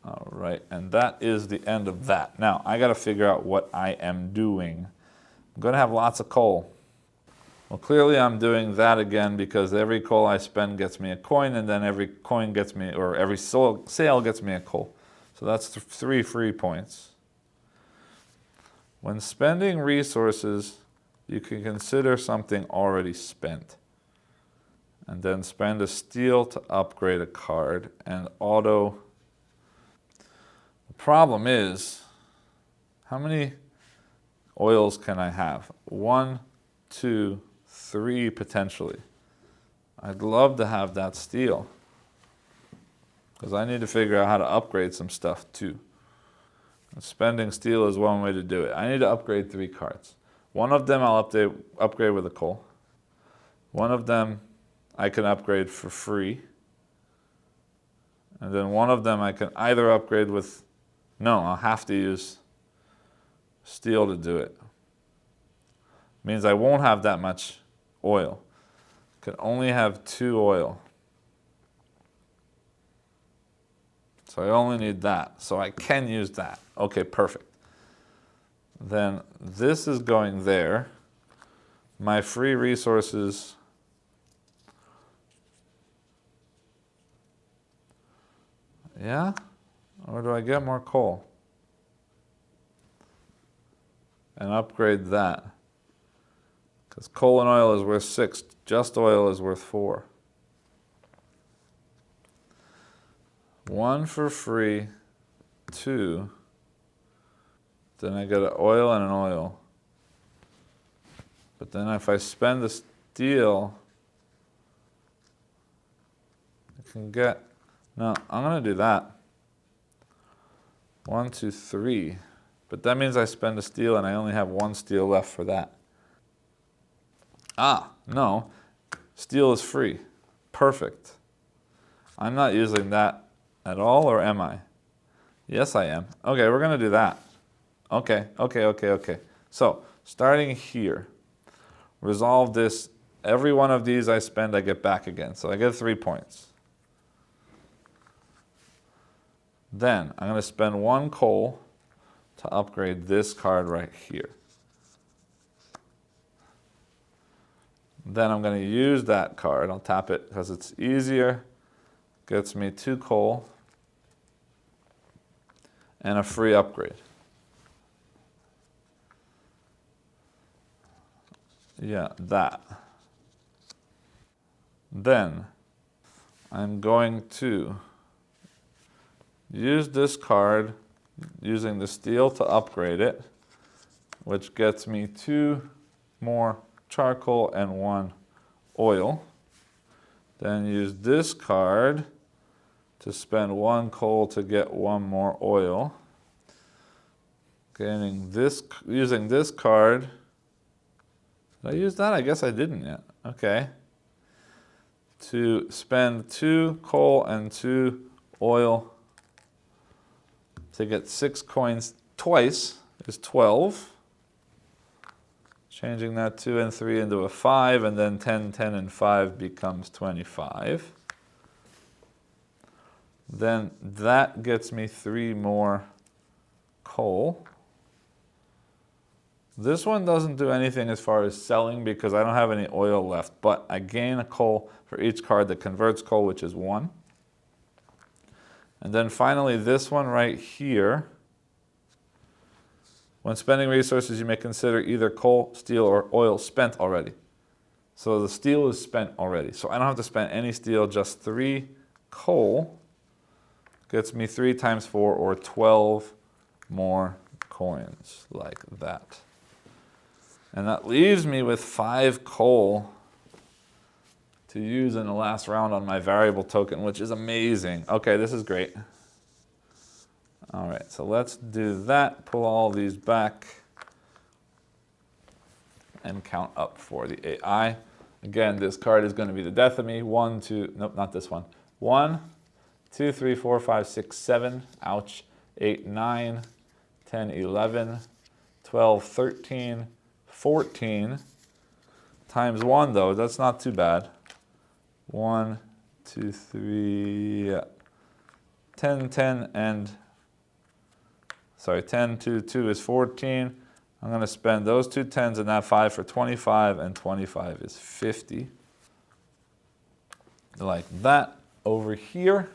[SPEAKER 1] All right, and that is the end of that. Now, I got to figure out what I am doing. I'm going to have lots of coal. Well, clearly I'm doing that again because every coal I spend gets me a coin, and then every coin gets me, or every sale gets me a coal. So that's 3 free points. When spending resources, you can consider something already spent. And then spend a steel to upgrade a card and auto. The problem is, how many oils can I have? 1, 2, 3 potentially. I'd love to have that steel because I need to figure out how to upgrade some stuff too. And spending steel is one way to do it. I need to upgrade 3 cards. One of them I'll upgrade with a coal. One of them I can upgrade for free. And then one of them I can either upgrade with, no, I'll have to use steel to do it. Means I won't have that much oil. Can only have 2 oil. So I only need that. So I can use that. Okay, perfect. Then this is going there. My free resources. Yeah? Or do I get more coal? And upgrade that. Because coal and oil is worth 6. Just oil is worth 4. 1 for free. 2. Then I get an oil and an oil. But then if I spend the steel, I can get, no, I'm going to do that. 1, 2, 3. But that means I spend a steel and I only have 1 steel left for that. Ah, no. Steel is free. Perfect. I'm not using that at all, or am I? Yes, I am. Okay, we're going to do that. Okay. So, starting here, resolve this. Every one of these I spend, I get back again. So I get 3 points. Then I'm going to spend 1 coal to upgrade this card right here. Then I'm going to use that card. I'll tap it because it's easier. Gets me 2 coal and a free upgrade. Yeah, that. Then I'm going to use this card using the steel to upgrade it, which gets me 2 more charcoal and 1 oil. Then use this card to spend 1 coal to get 1 more oil. Using this card. Did I use that? I guess I didn't yet. Okay. To spend 2 coal and 2 oil to get 6 coins twice is 12. Changing that 2 and 3 into a 5, and then 10, 10, and 5 becomes 25. Then that gets me 3 more coal. This one doesn't do anything as far as selling because I don't have any oil left, but I gain a coal for each card that converts coal, which is 1. And then finally this one right here. When spending resources, you may consider either coal, steel, or oil spent already. So the steel is spent already. So I don't have to spend any steel, just 3 coal gets me 3 times 4, or 12 more coins, like that. And that leaves me with 5 coal to use in the last round on my variable token, which is amazing. Okay, this is great. All right, so let's do that. Pull all these back and count up for the AI. Again, this card is going to be the death of me. 1, 2, nope, not this one. 1, 2, 3, 4, 5, 6, 7. Ouch. 8, 9, 10, 11, 12, 13, 14. Times 1, though, that's not too bad. 1, 2, 3, yeah. 10, 10, and... Sorry, 10, 2, 2 is 14. I'm going to spend those 2 10s and that 5 for 25, and 25 is 50. Like that. Over here,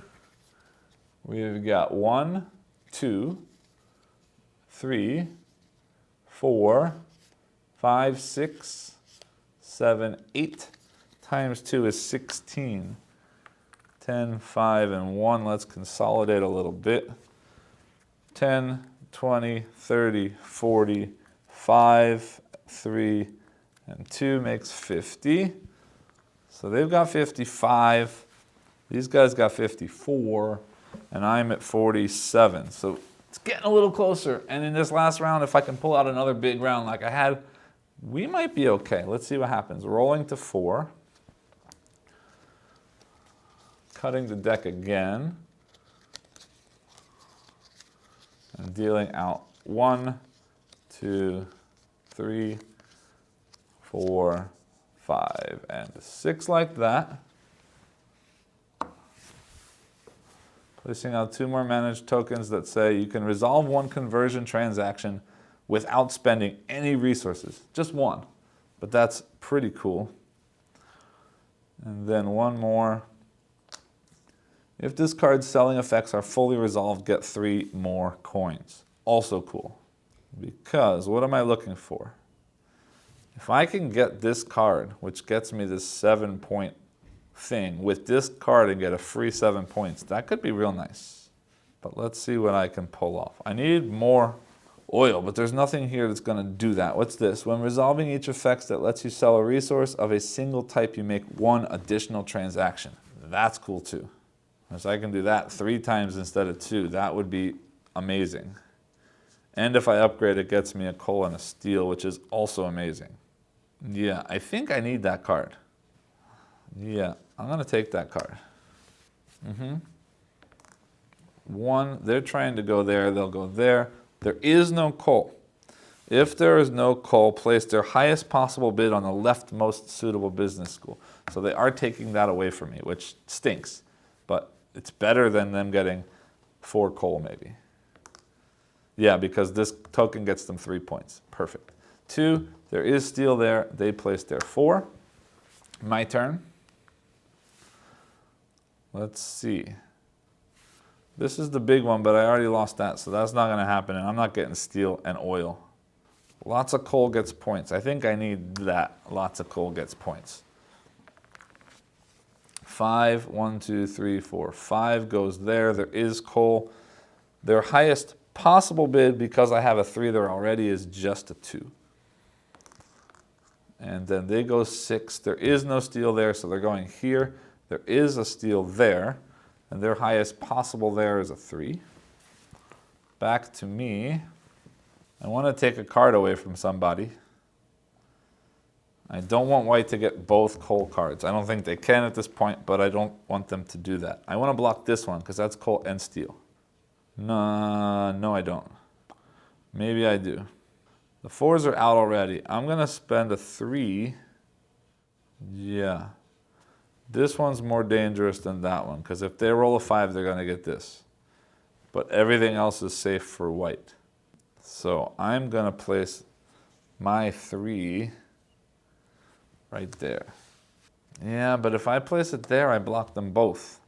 [SPEAKER 1] we've got 1, 2, 3, 4, 5, 6, 7, 8. Times 2 is 16. 10, 5, and 1. Let's consolidate a little bit. 10, 20, 30, 40, 5, 3, and 2 makes 50. So they've got 55. These guys got 54, and I'm at 47. So it's getting a little closer. And in this last round, if I can pull out another big round like I had, we might be okay. Let's see what happens. Rolling to 4. Cutting the deck again. And dealing out 1, 2, 3, 4, 5, and 6 like that. Placing out 2 more managed tokens that say you can resolve 1 conversion transaction without spending any resources. Just 1. But that's pretty cool. And then 1 more. If this card's selling effects are fully resolved, get 3 more coins. Also cool. Because what am I looking for? If I can get this card, which gets me this 7-point thing, with this card and get a free 7 points, that could be real nice. But let's see what I can pull off. I need more oil, but there's nothing here that's going to do that. What's this? When resolving each effect that lets you sell a resource of a single type, you make 1 additional transaction. That's cool too. So I can do that 3 times instead of 2. That would be amazing. And if I upgrade, it gets me a coal and a steel, which is also amazing. Yeah, I think I need that card. Yeah, I'm going to take that card. 1, they're trying to go there, they'll go there. There is no coal. If there is no coal, place their highest possible bid on the leftmost suitable business school. So they are taking that away from me, which stinks. But it's better than them getting 4 coal maybe. Yeah, because this token gets them 3 points. Perfect. 2, there is steel there. They place their 4. My turn. Let's see. This is the big one, but I already lost that, so that's not going to happen, and I'm not getting steel and oil. Lots of coal gets points. I think I need that. Lots of coal gets points. 5, 1, 2, 3, 4, 5 goes there. There is coal. Their highest possible bid, because I have a 3 there already, is just a 2. And then they go 6. There is no steel there, so they're going here. There is a steel there, and their highest possible there is a 3. Back to me. I want to take a card away from somebody. I don't want white to get both coal cards. I don't think they can at this point, but I don't want them to do that. I want to block this one because that's coal and steel. No, I don't. Maybe I do. The 4s are out already. I'm going to spend a 3. Yeah. This one's more dangerous than that one because if they roll a 5, they're going to get this. But everything else is safe for white. So I'm going to place my 3 right there. Yeah, but if I place it there, I block them both.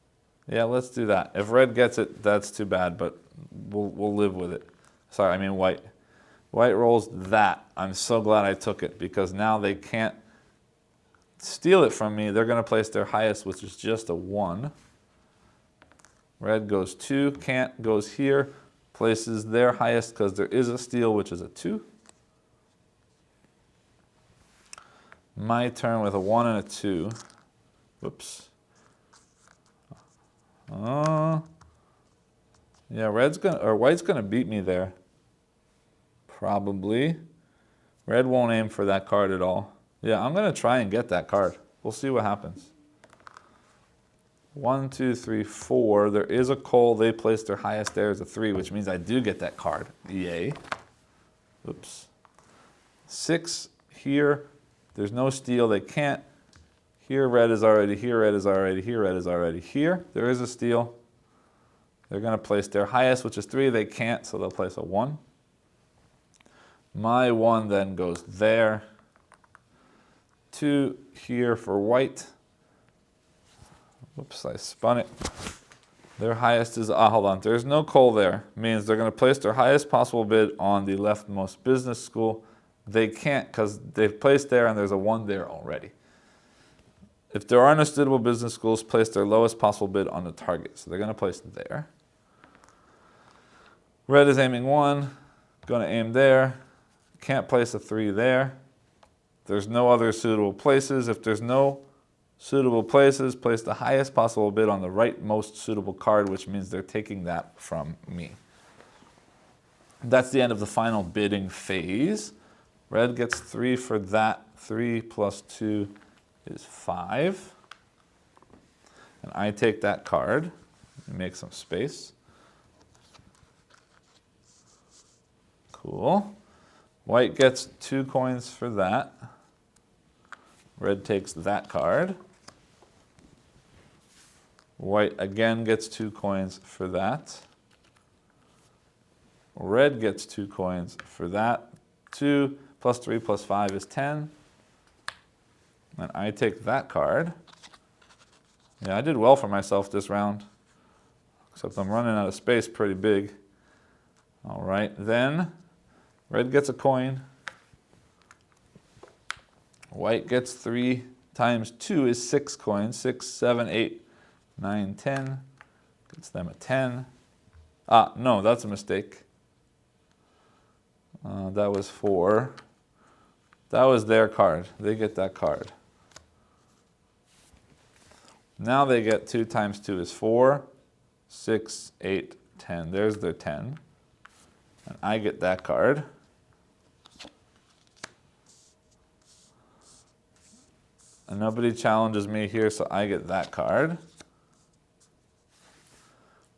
[SPEAKER 1] Yeah, let's do that. If red gets it, that's too bad, but we'll live with it. Sorry, I mean white. White rolls that. I'm so glad I took it because now they can't steal it from me. They're going to place their highest, which is just a 1. Red goes 2, can't, goes here, places their highest because there is a steal, which is a 2. My turn with a 1 and a 2. Whoops. Yeah, white's gonna beat me there. Probably. Red won't aim for that card at all. Yeah, I'm gonna try and get that card. We'll see what happens. 1, 2, 3, 4. There is a coal. They place their highest there as a 3, which means I do get that card. Yay. Oops. 6 here. There's no steal. They can't. Here red is already, here red is already, here red is already, here. There is a steal. They're going to place their highest, which is 3. They can't, so they'll place a 1. My 1 then goes there. 2 here for white. Whoops, I spun it. Their highest is, hold on, there's no coal there. Means they're going to place their highest possible bid on the leftmost business school. They can't because they've placed there and there's a 1 there already. If there are no suitable business schools, place their lowest possible bid on the target. So they're going to place there. Red is aiming 1, going to aim there. Can't place a 3 there. There's no other suitable places. If there's no suitable places, place the highest possible bid on the rightmost suitable card, which means they're taking that from me. That's the end of the final bidding phase. Red gets 3 for that. 3 plus 2 is 5. And I take that card and make some space. Cool. White gets 2 coins for that. Red takes that card. White again gets 2 coins for that. Red gets 2 coins for that. 2 plus 3 plus 5 is 10. And I take that card. Yeah, I did well for myself this round. Except I'm running out of space pretty big. All right, then red gets a coin. White gets 3 times 2 is 6 coins. 6, 7, 8, 9, 10. Gets them a 10. No, that's a mistake. That was 4. That was their card. They get that card. Now they get 2 times 2 is 4, 6, 8, 10. There's their 10. And I get that card. And nobody challenges me here, so I get that card.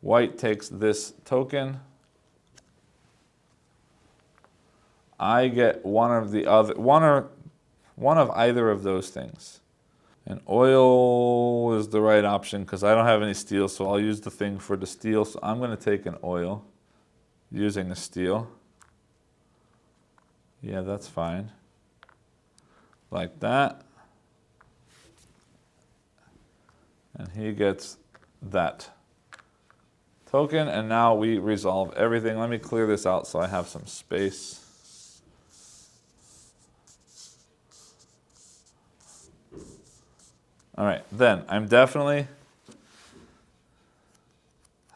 [SPEAKER 1] White takes this token. I get one of either of those things. And oil is the right option because I don't have any steel, so I'll use the thing for the steel. So I'm going to take an oil using the steel. Yeah, that's fine. Like that. And he gets that token, and now we resolve everything. Let me clear this out so I have some space. All right, then I'm definitely,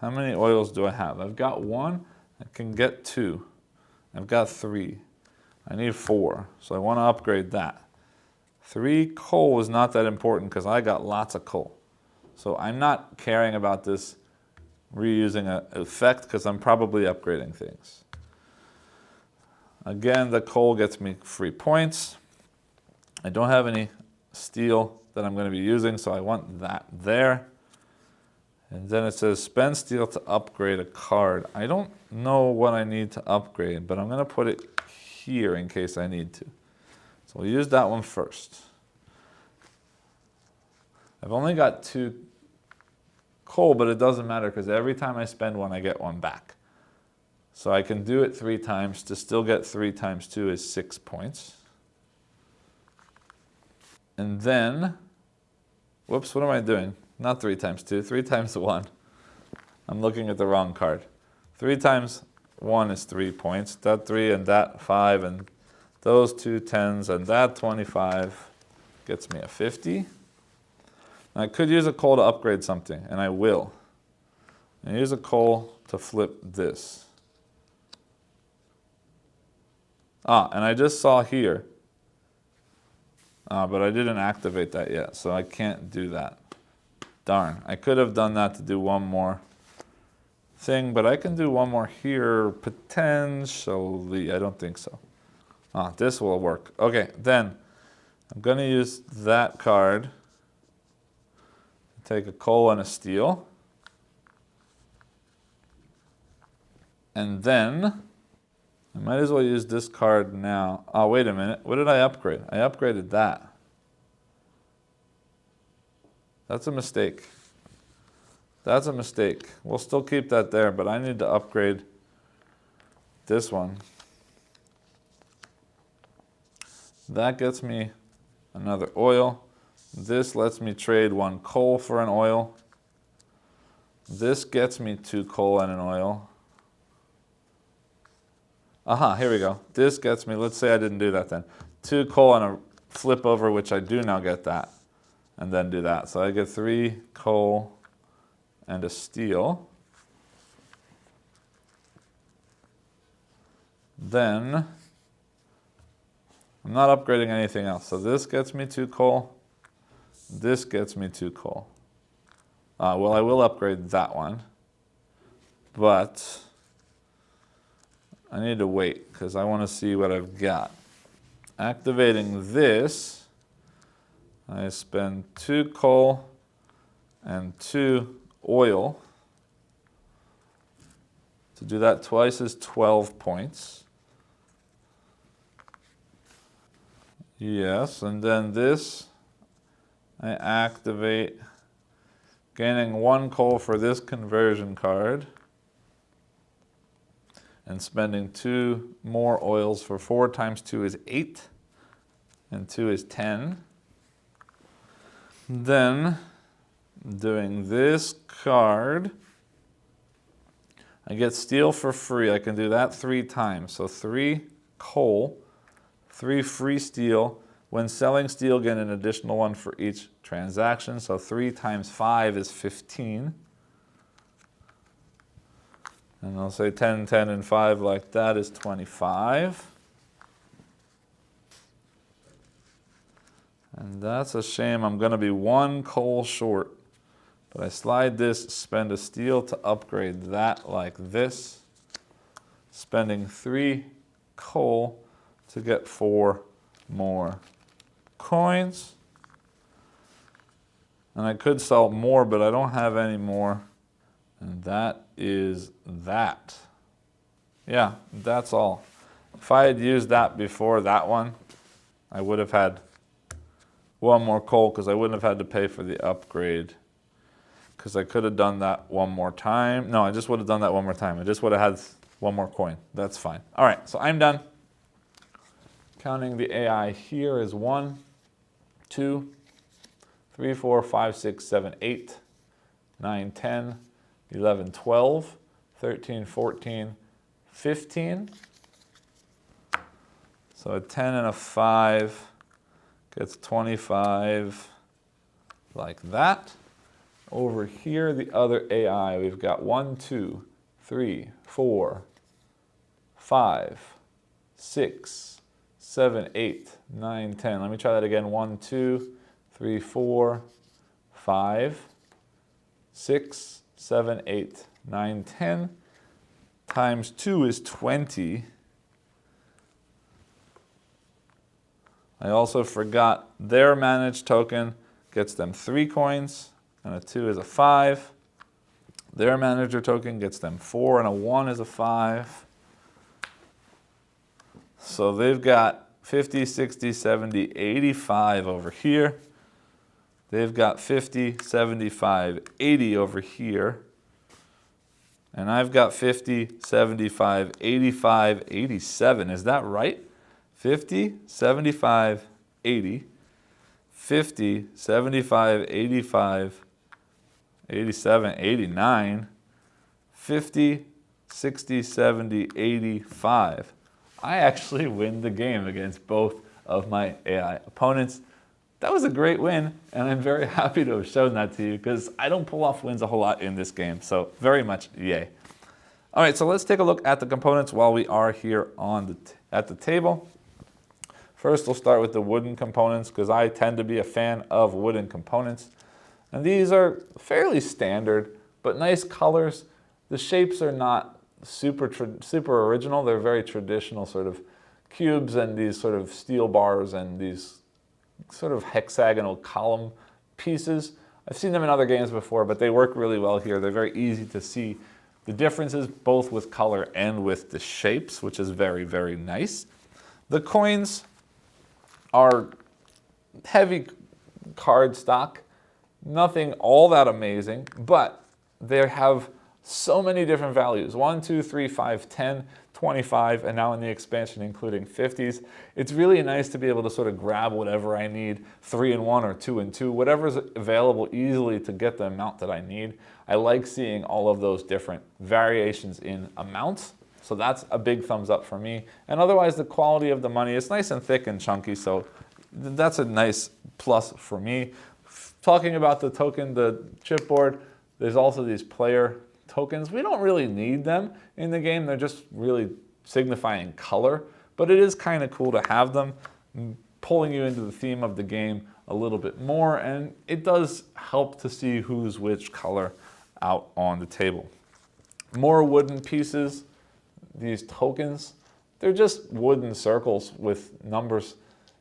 [SPEAKER 1] how many oils do I have? I've got 1, I can get 2. I've got 3. I need 4, so I want to upgrade that. 3 coal is not that important because I got lots of coal. So I'm not caring about this reusing an effect because I'm probably upgrading things. Again, the coal gets me free points. I don't have any steel that I'm going to be using, so I want that there. And then it says spend steel to upgrade a card. I don't know what I need to upgrade, but I'm going to put it here in case I need to. So we'll use that one first. I've only got 2 coal, but it doesn't matter because every time I spend one, I get one back. So I can do it 3 times. To still get 3 times 2 is 6 points. And then, whoops, what am I doing? Not 3 times 2, 3 times 1. I'm looking at the wrong card. 3 times 1 is 3 points. That 3 and that 5 and those 2 10s and that 25 gets me a 50. I could use a coal to upgrade something, and I will. And use a coal to flip this. And I just saw here, but I didn't activate that yet, so I can't do that. Darn, I could have done that to do one more thing, but I can do one more here potentially. I don't think so. This will work. Okay, then I'm going to use that card. Take a coal and a steel. And then I might as well use this card now. Oh, wait a minute. What did I upgrade? I upgraded that. That's a mistake. That's a mistake. We'll still keep that there, but I need to upgrade this one. That gets me another oil. This lets me trade 1 coal for an oil. This gets me 2 coal and an oil. Here we go. This gets me, let's say I didn't do that then. 2 coal and a flip over, which I do now get that. And then do that. So I get 3 coal and a steel. Then I'm not upgrading anything else. So this gets me 2 coal. This gets me 2 coal. Well, I will upgrade that one. But I need to wait because I want to see what I've got. Activating this, I spend 2 coal and 2 oil. To do that twice is 12 points. Yes, and then this, I activate, gaining 1 coal for this conversion card, and spending 2 more oils for 4 times 2 is 8, and 2 is 10. Then, doing this card, I get steel for free. I can do that 3 times. So 3 coal, 3 free steel. When selling steel, get an additional 1 for each transaction. So 3 times 5 is 15. And I'll say 10, 10, and 5 like that is 25. And that's a shame. I'm going to be 1 coal short. But I slide this, spend a steel to upgrade that like this. Spending 3 coal to get 4 more coins. And I could sell more, but I don't have any more. And that is that. Yeah, that's all. If I had used that before that one, I would have had 1 more coal because I wouldn't have had to pay for the upgrade. Because I could have done that 1 more time. No, I just would have done that 1 more time. I just would have had 1 more coin. That's fine. All right, so I'm done. Counting the AI here is 1, 2, 3, 4, 5, 6, 7, 8, 9, 10, 11, 12, 13, 14, 15. So a 10 and a 5 gets 25 like that. Over here, the other AI, we've got 1, 2, 3, 4, 5, 6, 7, 8, 9, 10. Let me try that again. 1, 2, 3, 4, 5, 6, 7, 8, 9, 10 times 2 is 20. I also forgot their managed token gets them 3 coins, and a 2 is a 5. Their manager token gets them 4, and a 1 is a 5. So they've got 50, 60, 70, 85 over here. They've got 50, 75, 80 over here. And I've got 50, 75, 85, 87. Is that right? 50, 75, 80. 50, 75, 85, 87, 89. 50, 60, 70, 85. I actually win the game against both of my AI opponents. That was a great win, and I'm very happy to have shown that to you because I don't pull off wins a whole lot in this game, so very much yay. All right, so let's take a look at the components while we are here at the table. First, we'll start with the wooden components because I tend to be a fan of wooden components. And these are fairly standard, but nice colors. The shapes are not super original. They're very traditional sort of cubes and these sort of steel bars and these sort of hexagonal column pieces. I've seen them in other games before, but they work really well here. They're very easy to see the differences both with color and with the shapes, which is very, very nice. The coins are heavy card stock, nothing all that amazing, but they have so many different values, 1, 2, 3, 5, 10, 25, and now in the expansion including 50s. It's really nice to be able to sort of grab whatever I need, 3 and 1 or 2 and 2, whatever's available easily to get the amount that I need. I like seeing all of those different variations in amounts, so that's a big thumbs up for me. And otherwise the quality of the money is nice and thick and chunky, so that's a nice plus for me. Talking about the token, the chipboard, there's also these player tokens. We don't really need them in the game. They're just really signifying color, but it is kind of cool to have them, pulling you into the theme of the game a little bit more, and it does help to see who's which color out on the table. More wooden pieces, these tokens, they're just wooden circles with numbers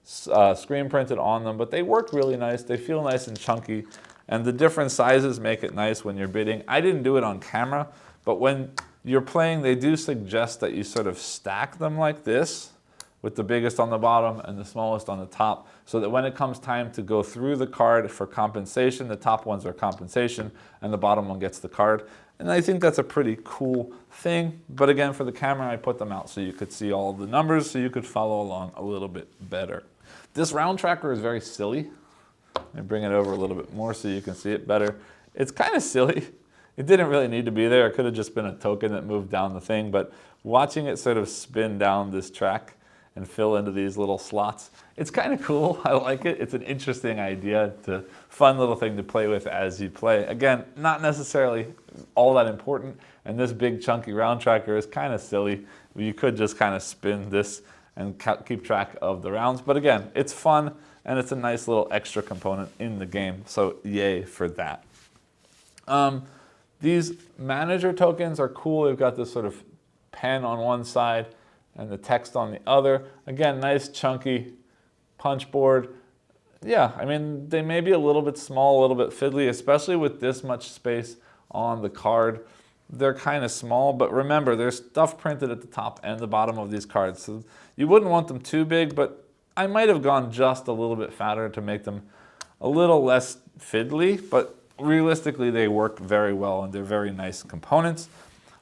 [SPEAKER 1] screen printed on them, but they work really nice. They feel nice and chunky. And the different sizes make it nice when you're bidding. I didn't do it on camera, but when you're playing, they do suggest that you sort of stack them like this, with the biggest on the bottom and the smallest on the top, so that when it comes time to go through the card for compensation, the top ones are compensation and the bottom one gets the card. And I think that's a pretty cool thing. But again, for the camera, I put them out so you could see all of the numbers, so you could follow along a little bit better. This round tracker is very silly. Let me bring it over a little bit more so you can see it better. It's kind of silly. It didn't really need to be there. It could have just been a token that moved down the thing, but watching it sort of spin down this track and fill into these little slots, it's kind of cool. I like it. It's an interesting idea. It's a fun little thing to play with as you play. Again, not necessarily all that important, and this big chunky round tracker is kind of silly. You could just kind of spin this and keep track of the rounds, but again, it's fun. And it's a nice little extra component in the game, so yay for that. These manager tokens are cool. They've got this sort of pen on one side and the text on the other. Again, nice chunky punch board. Yeah, I mean, they may be a little bit small, a little bit fiddly, especially with this much space on the card. They're kind of small, but remember, there's stuff printed at the top and the bottom of these cards. So you wouldn't want them too big, but I might have gone just a little bit fatter to make them a little less fiddly, but realistically they work very well and they're very nice components.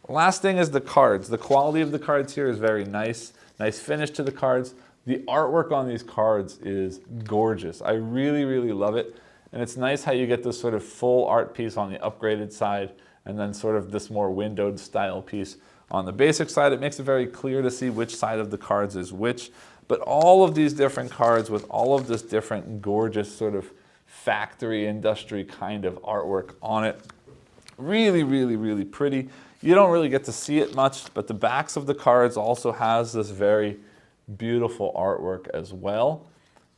[SPEAKER 1] Last thing is the cards. The quality of the cards here is very nice. Nice finish to the cards. The artwork on these cards is gorgeous. I really, really love it. And it's nice how you get this sort of full art piece on the upgraded side and then sort of this more windowed style piece on the basic side. It makes it very clear to see which side of the cards is which. But all of these different cards with all of this different gorgeous sort of factory industry kind of artwork on it. Really, really, really pretty. You don't really get to see it much, but the backs of the cards also has this very beautiful artwork as well.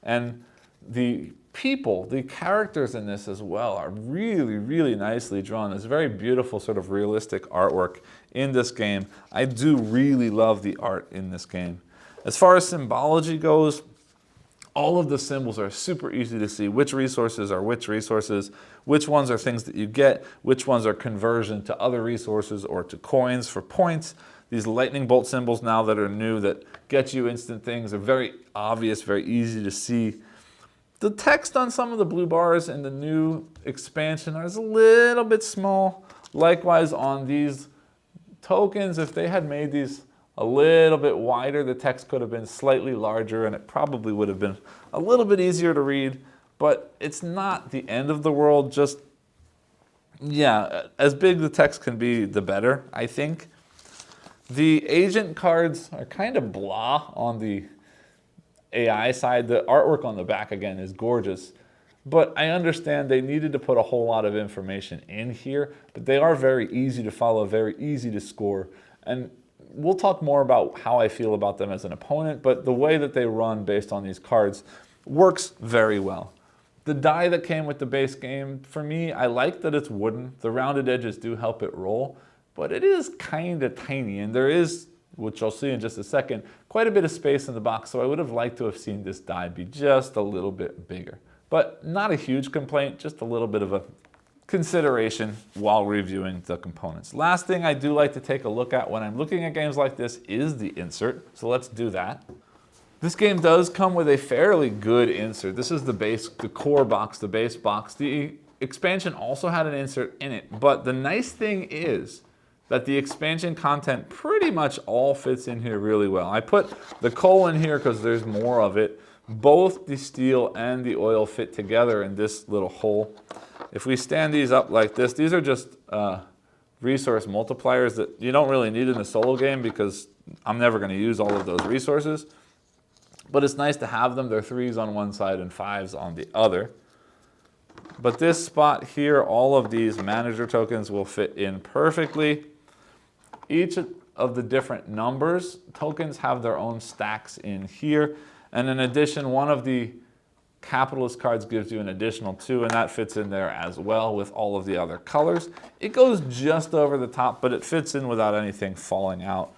[SPEAKER 1] And the people, the characters in this as well, are really, really nicely drawn. There's very beautiful sort of realistic artwork in this game. I do really love the art in this game. As far as symbology goes, all of the symbols are super easy to see. Which resources are which resources, which ones are things that you get, which ones are conversion to other resources or to coins for points. These lightning bolt symbols now that are new that get you instant things are very obvious, very easy to see. The text on some of the blue bars in the new expansion is a little bit small. Likewise on these tokens, if they had made these a little bit wider, the text could have been slightly larger and it probably would have been a little bit easier to read, but it's not the end of the world. Just, yeah, as big the text can be, the better, I think. The agent cards are kind of blah on the AI side. The artwork on the back, again, is gorgeous. But I understand they needed to put a whole lot of information in here, but they are very easy to follow, very easy to score. And we'll talk more about how I feel about them as an opponent, but the way that they run based on these cards works very well. The die that came with the base game, for me, I like that it's wooden. The rounded edges do help it roll, but it is kind of tiny, and there is, which I'll see in just a second, quite a bit of space in the box, so I would have liked to have seen this die be just a little bit bigger. But not a huge complaint, just a little bit of a consideration while reviewing the components. Last thing I do like to take a look at when I'm looking at games like this is the insert, so let's do that. This game does come with a fairly good insert. This is the base, the core box, the base box. The expansion also had an insert in it, but the nice thing is that the expansion content pretty much all fits in here really well. I put the coal in here because there's more of it. Both the steel and the oil fit together in this little hole. If we stand these up like this, these are just resource multipliers that you don't really need in a solo game because I'm never going to use all of those resources. But it's nice to have them. They're 3s on one side and 5s on the other. But this spot here, all of these manager tokens will fit in perfectly. Each of the different numbers tokens have their own stacks in here. And in addition, one of the capitalist cards gives you an additional 2, and that fits in there as well with all of the other colors. It goes just over the top, but it fits in without anything falling out.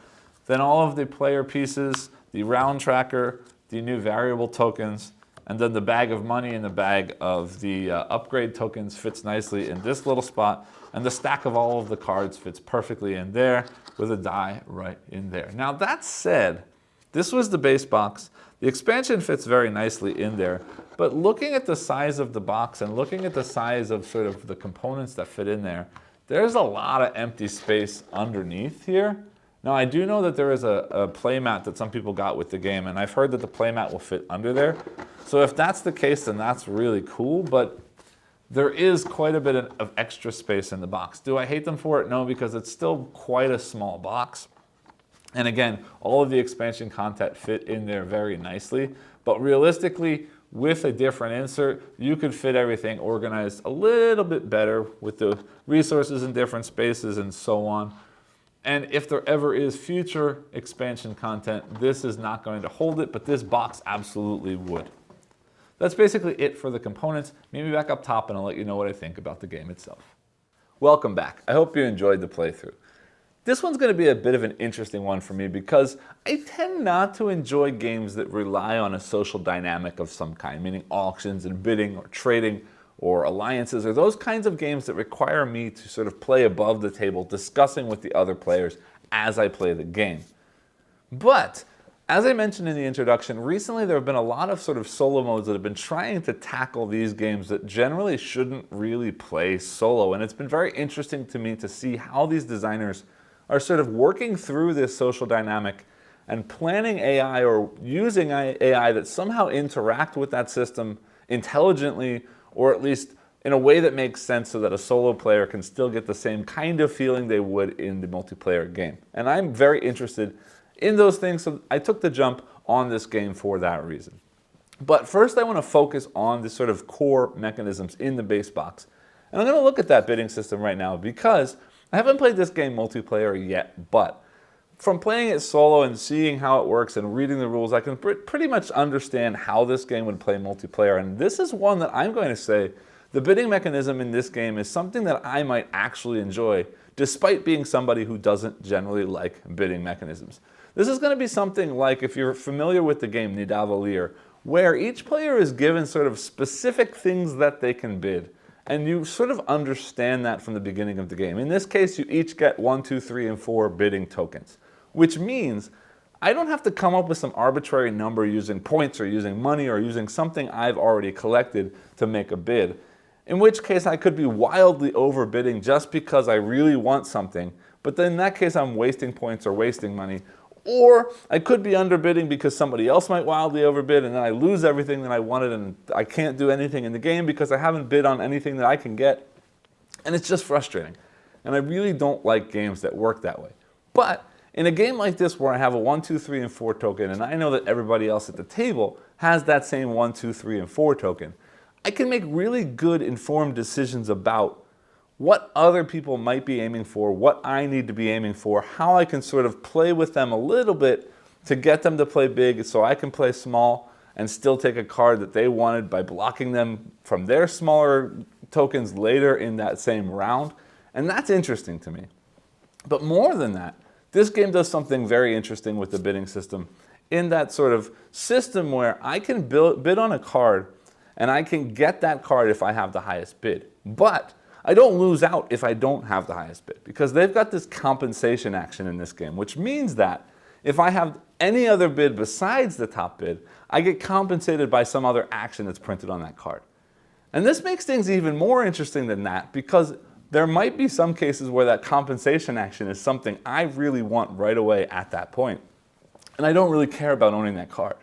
[SPEAKER 1] Then all of the player pieces, the round tracker, the new variable tokens, and then the bag of money and the bag of the upgrade tokens fits nicely in this little spot. And the stack of all of the cards fits perfectly in there with a die right in there. Now that said, this was the base box. The expansion fits very nicely in there. But looking at the size of the box and looking at the size of sort of the components that fit in there, there's a lot of empty space underneath here. Now, I do know that there is a playmat that some people got with the game, and I've heard that the playmat will fit under there. So if that's the case, then that's really cool, but there is quite a bit of extra space in the box. Do I hate them for it? No, because it's still quite a small box. And again, all of the expansion content fit in there very nicely, but realistically, with a different insert, you could fit everything organized a little bit better with the resources in different spaces and so on. And if there ever is future expansion content, this is not going to hold it, but this box absolutely would. That's basically it for the components. Meet me back up top and I'll let you know what I think about the game itself. Welcome back. I hope you enjoyed the playthrough. This one's going to be a bit of an interesting one for me because I tend not to enjoy games that rely on a social dynamic of some kind, meaning auctions and bidding or trading or alliances, or those kinds of games that require me to sort of play above the table, discussing with the other players as I play the game. But, as I mentioned in the introduction, recently there have been a lot of sort of solo modes that have been trying to tackle these games that generally shouldn't really play solo, and it's been very interesting to me to see how these designers are sort of working through this social dynamic and planning AI or using AI that somehow interact with that system intelligently, or at least in a way that makes sense so that a solo player can still get the same kind of feeling they would in the multiplayer game. And I'm very interested in those things, so I took the jump on this game for that reason. But first I want to focus on the sort of core mechanisms in the base box. And I'm going to look at that bidding system right now because I haven't played this game multiplayer yet, but from playing it solo and seeing how it works and reading the rules, I can pretty much understand how this game would play multiplayer. And this is one that I'm going to say the bidding mechanism in this game is something that I might actually enjoy, despite being somebody who doesn't generally like bidding mechanisms. This is going to be something like, if you're familiar with the game Nidavellir, where each player is given sort of specific things that they can bid. And you sort of understand that from the beginning of the game. In this case, you each get 1, 2, 3, and 4 bidding tokens, which means I don't have to come up with some arbitrary number using points or using money or using something I've already collected to make a bid. In which case, I could be wildly overbidding just because I really want something, but then in that case, I'm wasting points or wasting money. Or I could be underbidding because somebody else might wildly overbid and then I lose everything that I wanted and I can't do anything in the game because I haven't bid on anything that I can get. And it's just frustrating. And I really don't like games that work that way. But in a game like this where I have a 1, 2, 3, and 4 token and I know that everybody else at the table has that same 1, 2, 3, and 4 token, I can make really good informed decisions about what other people might be aiming for, what I need to be aiming for, how I can sort of play with them a little bit to get them to play big so I can play small and still take a card that they wanted by blocking them from their smaller tokens later in that same round. And that's interesting to me. But more than that, this game does something very interesting with the bidding system in that sort of system where I can bid on a card and I can get that card if I have the highest bid. But I don't lose out if I don't have the highest bid, because they've got this compensation action in this game, which means that if I have any other bid besides the top bid, I get compensated by some other action that's printed on that card. And this makes things even more interesting than that, because there might be some cases where that compensation action is something I really want right away at that point, and I don't really care about owning that card.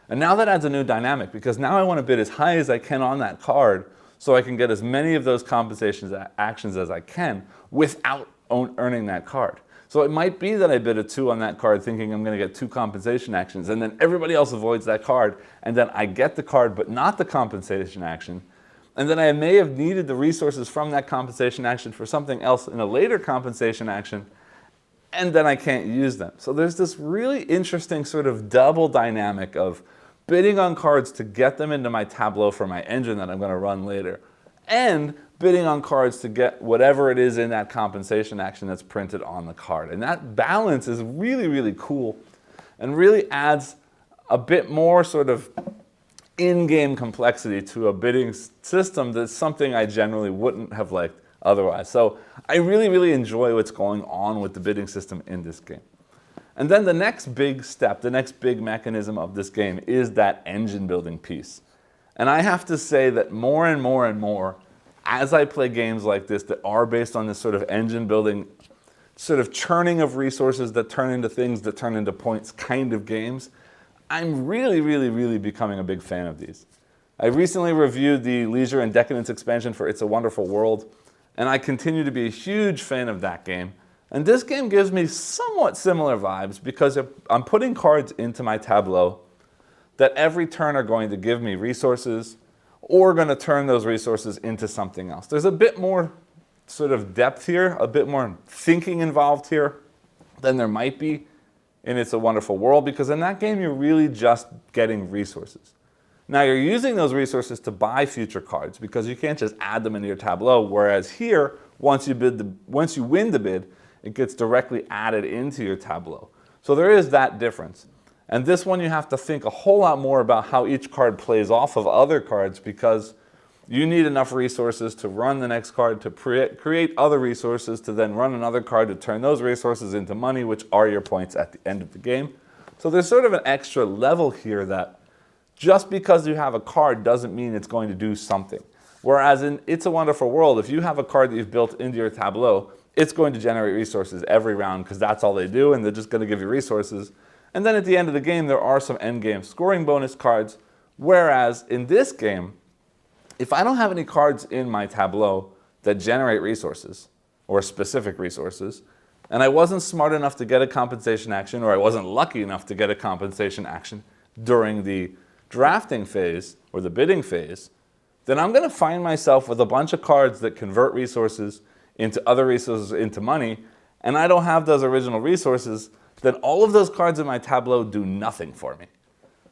[SPEAKER 1] And now that adds a new dynamic, because now I want to bid as high as I can on that card so I can get as many of those compensation actions as I can without earning that card. So it might be that I bid a 2 on that card thinking I'm going to get 2 compensation actions, and then everybody else avoids that card, and then I get the card but not the compensation action. And then I may have needed the resources from that compensation action for something else in a later compensation action, and then I can't use them. So there's this really interesting sort of double dynamic of bidding on cards to get them into my tableau for my engine that I'm going to run later, and bidding on cards to get whatever it is in that compensation action that's printed on the card. And that balance is really, really cool and really adds a bit more sort of in-game complexity to a bidding system that's something I generally wouldn't have liked otherwise. So I really, really enjoy what's going on with the bidding system in this game. And then the next big step, the next big mechanism of this game is that engine building piece. And I have to say that more and more and more, as I play games like this that are based on this sort of engine building, sort of churning of resources that turn into things that turn into points kind of games, I'm really, really, really becoming a big fan of these. I recently reviewed the Leisure and Decadence expansion for It's a Wonderful World, and I continue to be a huge fan of that game. And this game gives me somewhat similar vibes because I'm putting cards into my tableau that every turn are going to give me resources or going to turn those resources into something else. There's a bit more sort of depth here, a bit more thinking involved here than there might be in It's a Wonderful World, because in that game you're really just getting resources. Now you're using those resources to buy future cards because you can't just add them into your tableau, whereas here, once you win the bid, it gets directly added into your tableau. So there is that difference. And this one you have to think a whole lot more about how each card plays off of other cards, because you need enough resources to run the next card, to create other resources, to then run another card to turn those resources into money, which are your points at the end of the game. So there's sort of an extra level here that just because you have a card doesn't mean it's going to do something. Whereas in It's a Wonderful World, if you have a card that you've built into your tableau, it's going to generate resources every round because that's all they do, and they're just going to give you resources. And then at the end of the game, there are some end game scoring bonus cards. Whereas in this game, if I don't have any cards in my tableau that generate resources or specific resources, and I wasn't smart enough to get a compensation action, or I wasn't lucky enough to get a compensation action during the drafting phase or the bidding phase, then I'm going to find myself with a bunch of cards that convert resources into other resources into money,
[SPEAKER 2] and I don't have those original resources, then all of those cards in my tableau do nothing for me.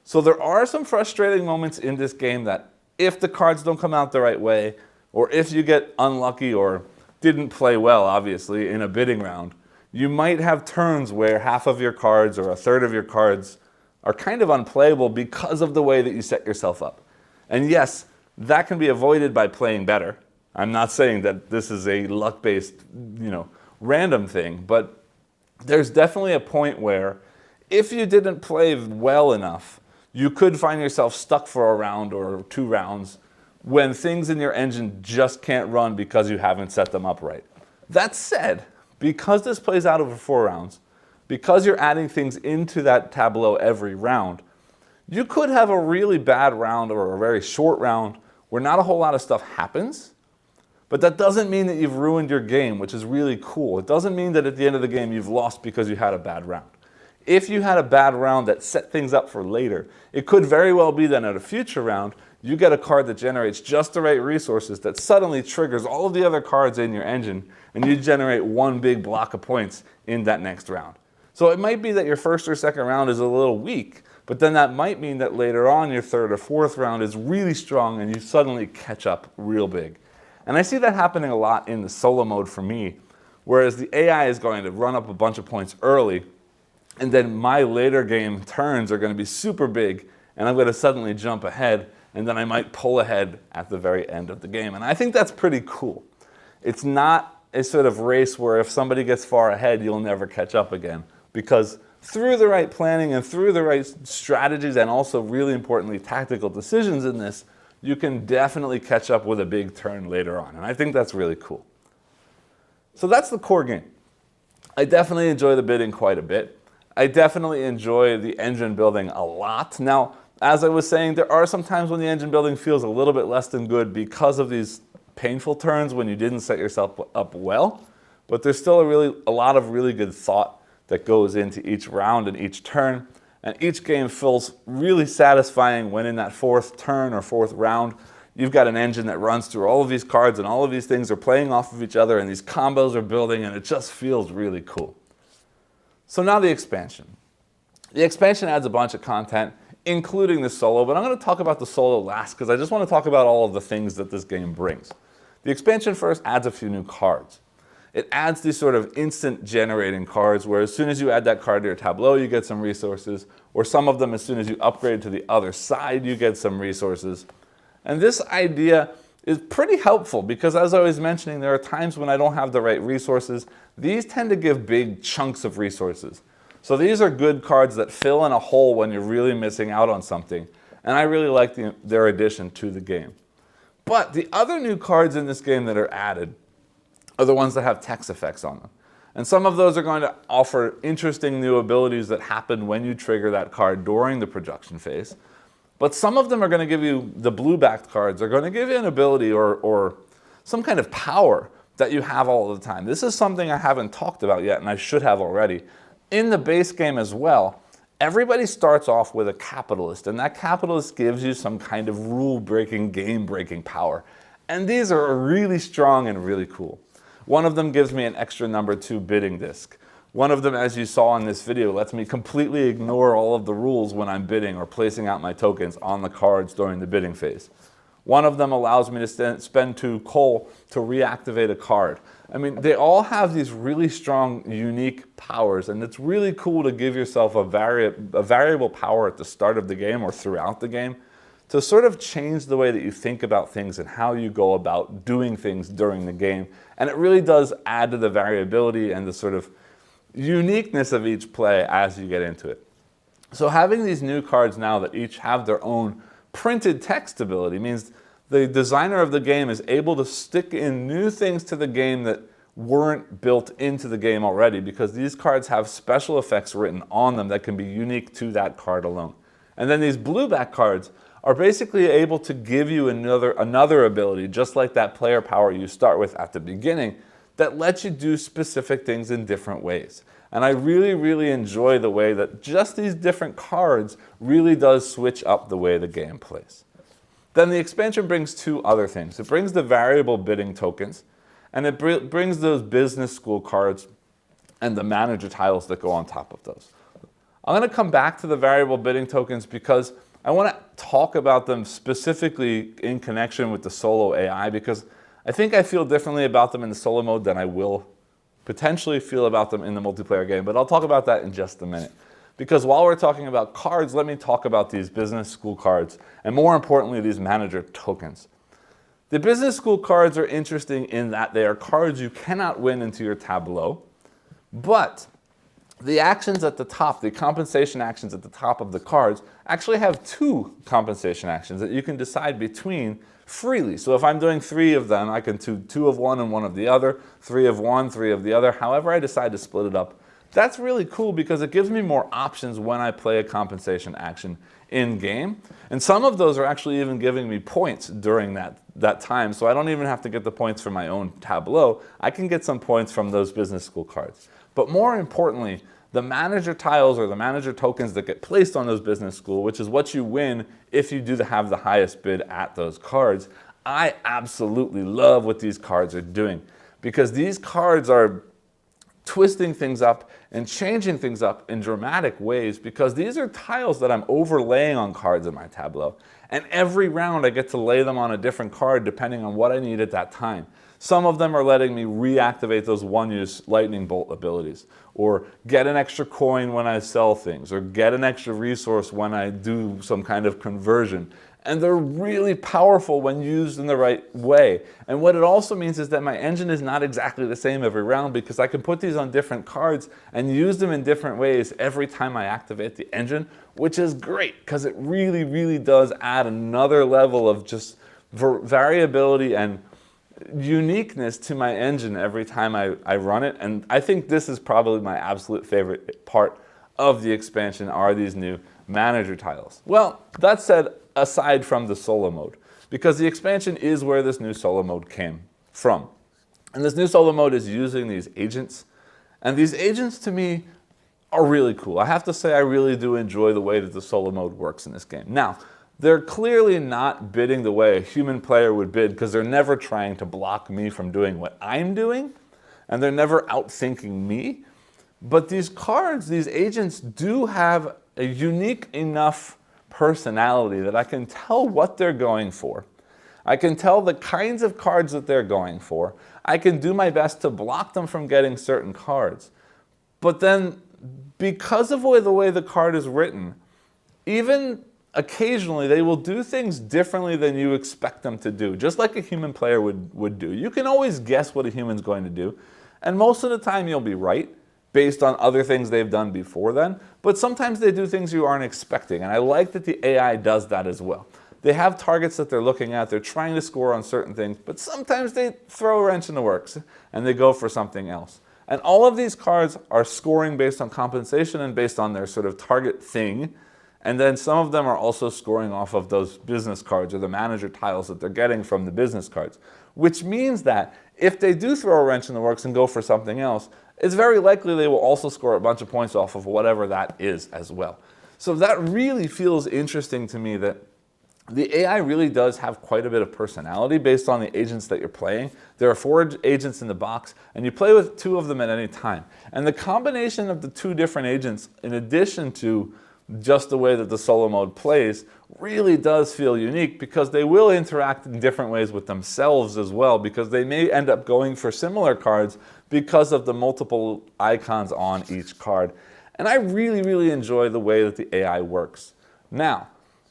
[SPEAKER 2] So there are some frustrating moments in this game that if the cards don't come out the right way, or if you get unlucky or didn't play well, obviously, in a bidding round, you might have turns where half of your cards or a third of your cards are kind of unplayable because of the way that you set yourself up. And yes, that can be avoided by playing better. I'm not saying that this is a luck-based, random thing, but there's definitely a point where if you didn't play well enough, you could find yourself stuck for a round or 2 rounds when things in your engine just can't run because you haven't set them up right. That said, because this plays out over 4 rounds, because you're adding things into that tableau every round, you could have a really bad round or a very short round where not a whole lot of stuff happens, but that doesn't mean that you've ruined your game, which is really cool. It doesn't mean that at the end of the game you've lost because you had a bad round. If you had a bad round that set things up for later, it could very well be that at a future round, you get a card that generates just the right resources that suddenly triggers all of the other cards in your engine, and you generate one big block of points in that next round. So it might be that your first or second round is a little weak, but then that might mean that later on your third or fourth round is really strong and you suddenly catch up real big. And I see that happening a lot in the solo mode for me, whereas the AI is going to run up a bunch of points early, and then my later game turns are going to be super big, and I'm going to suddenly jump ahead, and then I might pull ahead at the very end of the game. And I think that's pretty cool. It's not a sort of race where if somebody gets far ahead, you'll never catch up again, because through the right planning and through the right strategies and also really importantly tactical decisions in this, you can definitely catch up with a big turn later on. And I think that's really cool. So that's the core game. I definitely enjoy the bidding quite a bit. I definitely enjoy the engine building a lot. Now, as I was saying, there are some times when the engine building feels a little bit less than good because of these painful turns when you didn't set yourself up well. But there's still a lot of really good thought that goes into each round and each turn. And each game feels really satisfying when in that 4th turn or 4th round, you've got an engine that runs through all of these cards and all of these things are playing off of each other and these combos are building and it just feels really cool. So now the expansion. The expansion adds a bunch of content, including the solo, but I'm going to talk about the solo last because I just want to talk about all of the things that this game brings. The expansion first adds a few new cards. It adds these sort of instant generating cards where as soon as you add that card to your tableau, you get some resources, or some of them as soon as you upgrade to the other side, you get some resources. And this idea is pretty helpful because as I was mentioning, there are times when I don't have the right resources. These tend to give big chunks of resources. So these are good cards that fill in a hole when you're really missing out on something. And I really like their addition to the game. But the other new cards in this game that are added are the ones that have text effects on them. And some of those are going to offer interesting new abilities that happen when you trigger that card during the production phase. But some of them are going to give you, the blue-backed cards are going to give you an ability or some kind of power that you have all the time. This is something I haven't talked about yet, and I should have already. In the base game as well, everybody starts off with a capitalist, and that capitalist gives you some kind of rule-breaking, game-breaking power. And these are really strong and really cool. One of them gives me an extra number 2 bidding disc. One of them, as you saw in this video, lets me completely ignore all of the rules when I'm bidding or placing out my tokens on the cards during the bidding phase. One of them allows me to spend 2 coal to reactivate a card. I mean, they all have these really strong, unique powers, and it's really cool to give yourself a variable power at the start of the game or throughout the game to sort of change the way that you think about things and how you go about doing things during the game. And it really does add to the variability and the sort of uniqueness of each play as you get into it. So having these new cards now that each have their own printed text ability means the designer of the game is able to stick in new things to the game that weren't built into the game already because these cards have special effects written on them that can be unique to that card alone. And then these blue-back cards are basically able to give you another ability, just like that player power you start with at the beginning, that lets you do specific things in different ways. And I really, really enjoy the way that just these different cards really does switch up the way the game plays. Then the expansion brings 2 other things. It brings the variable bidding tokens, and it brings those business school cards and the manager tiles that go on top of those. I'm going to come back to the variable bidding tokens because I want to talk about them specifically in connection with the solo AI, because I think I feel differently about them in the solo mode than I will potentially feel about them in the multiplayer game. But I'll talk about that in just a minute. Because while we're talking about cards, let me talk about these business school cards, and more importantly, these manager tokens. The business school cards are interesting in that they are cards you cannot win into your tableau, but the actions at the top, the compensation actions at the top of the cards, actually have two compensation actions that you can decide between freely. So if I'm doing 3 of them, I can do 2 of one and 1 of the other, 3 of one, 3 of the other, however I decide to split it up. That's really cool because it gives me more options when I play a compensation action in game. And some of those are actually even giving me points during that time. So I don't even have to get the points from my own tableau. I can get some points from those business school cards. But more importantly, the manager tiles or the manager tokens that get placed on those business school, which is what you win if you do have the highest bid at those cards, I absolutely love what these cards are doing, because these cards are twisting things up and changing things up in dramatic ways, because these are tiles that I'm overlaying on cards in my tableau. And every round I get to lay them on a different card depending on what I need at that time. Some of them are letting me reactivate those one-use lightning bolt abilities, or get an extra coin when I sell things, or get an extra resource when I do some kind of conversion. And they're really powerful when used in the right way. And what it also means is that my engine is not exactly the same every round, because I can put these on different cards and use them in different ways every time I activate the engine, which is great because it really, really does add another level of just variability and uniqueness to my engine every time I run it. And I think this is probably my absolute favorite part of the expansion, are these new manager tiles. Well, that said, aside from the solo mode, because the expansion is where this new solo mode came from. And this new solo mode is using these agents. And these agents to me are really cool. I have to say I really do enjoy the way that the solo mode works in this game. Now, they're clearly not bidding the way a human player would bid, because they're never trying to block me from doing what I'm doing, and they're never outthinking me. But these cards, these agents, do have a unique enough personality that I can tell what they're going for. I can tell the kinds of cards that they're going for. I can do my best to block them from getting certain cards. But then, because of the way the card is written, even occasionally they will do things differently than you expect them to do, just like a human player would do. You can always guess what a human's going to do, and most of the time you'll be right based on other things they've done before then, but sometimes they do things you aren't expecting, and I like that the AI does that as well. They have targets that they're looking at, they're trying to score on certain things, but sometimes they throw a wrench in the works and they go for something else. And all of these cards are scoring based on compensation and based on their sort of target thing. And then some of them are also scoring off of those business cards or the manager tiles that they're getting from the business cards, which means that if they do throw a wrench in the works and go for something else, it's very likely they will also score a bunch of points off of whatever that is as well. So that really feels interesting to me, that the AI really does have quite a bit of personality based on the agents that you're playing. There are 4 agents in the box, and you play with 2 of them at any time. And the combination of the 2 different agents, in addition to just the way that the solo mode plays, really does feel unique, because they will interact in different ways with themselves as well, because they may end up going for similar cards because of the multiple icons on each card. And I really, really enjoy the way that the AI works. Now,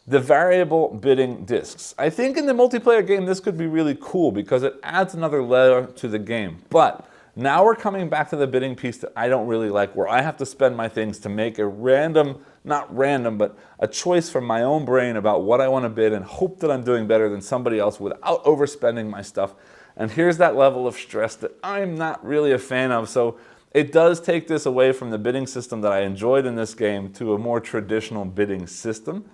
[SPEAKER 2] the variable bidding discs. I think in the multiplayer game this could be really cool because it adds another layer to the game. But now we're coming back to the bidding piece that I don't really like, where I have to spend my things to make a random, not random, but a choice from my own brain about what I want to bid and hope that I'm doing better than somebody else without overspending my stuff. And here's that level of stress that I'm not really a fan of. So it does take this away from the bidding system that I enjoyed in this game to a more traditional bidding system.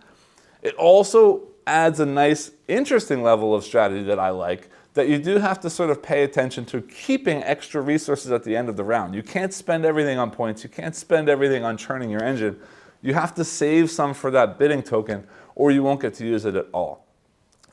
[SPEAKER 2] It also adds a nice, interesting level of strategy that I like, that you do have to sort of pay attention to keeping extra resources at the end of the round. You can't spend everything on points. You can't spend everything on churning your engine. You have to save some for that bidding token, or you won't get to use it at all.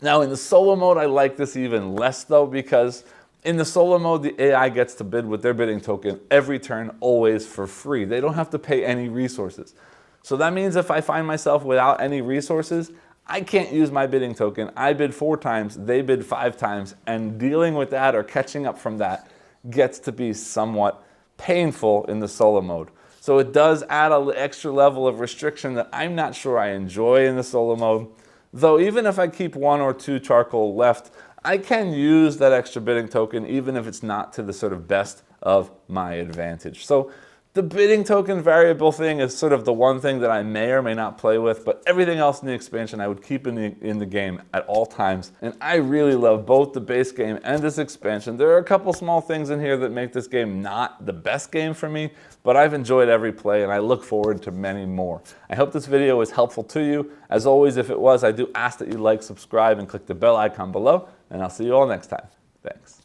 [SPEAKER 2] Now, in the solo mode, I like this even less, though, because In the solo mode, the AI gets to bid with their bidding token every turn, always for free. They don't have to pay any resources. So that means if I find myself without any resources, I can't use my bidding token. I bid 4 times, they bid 5 times, and dealing with that or catching up from that gets to be somewhat painful in the solo mode. So it does add an extra level of restriction that I'm not sure I enjoy in the solo mode. Though even if I keep 1 or 2 charcoal left, I can use that extra bidding token even if it's not to the sort of best of my advantage. So the bidding token variable thing is sort of the one thing that I may or may not play with, but everything else in the expansion I would keep in the game at all times. And I really love both the base game and this expansion. There are a couple small things in here that make this game not the best game for me, but I've enjoyed every play and I look forward to many more. I hope this video was helpful to you. As always, if it was, I do ask that you like, subscribe, and click the bell icon below, and I'll see you all next time. Thanks.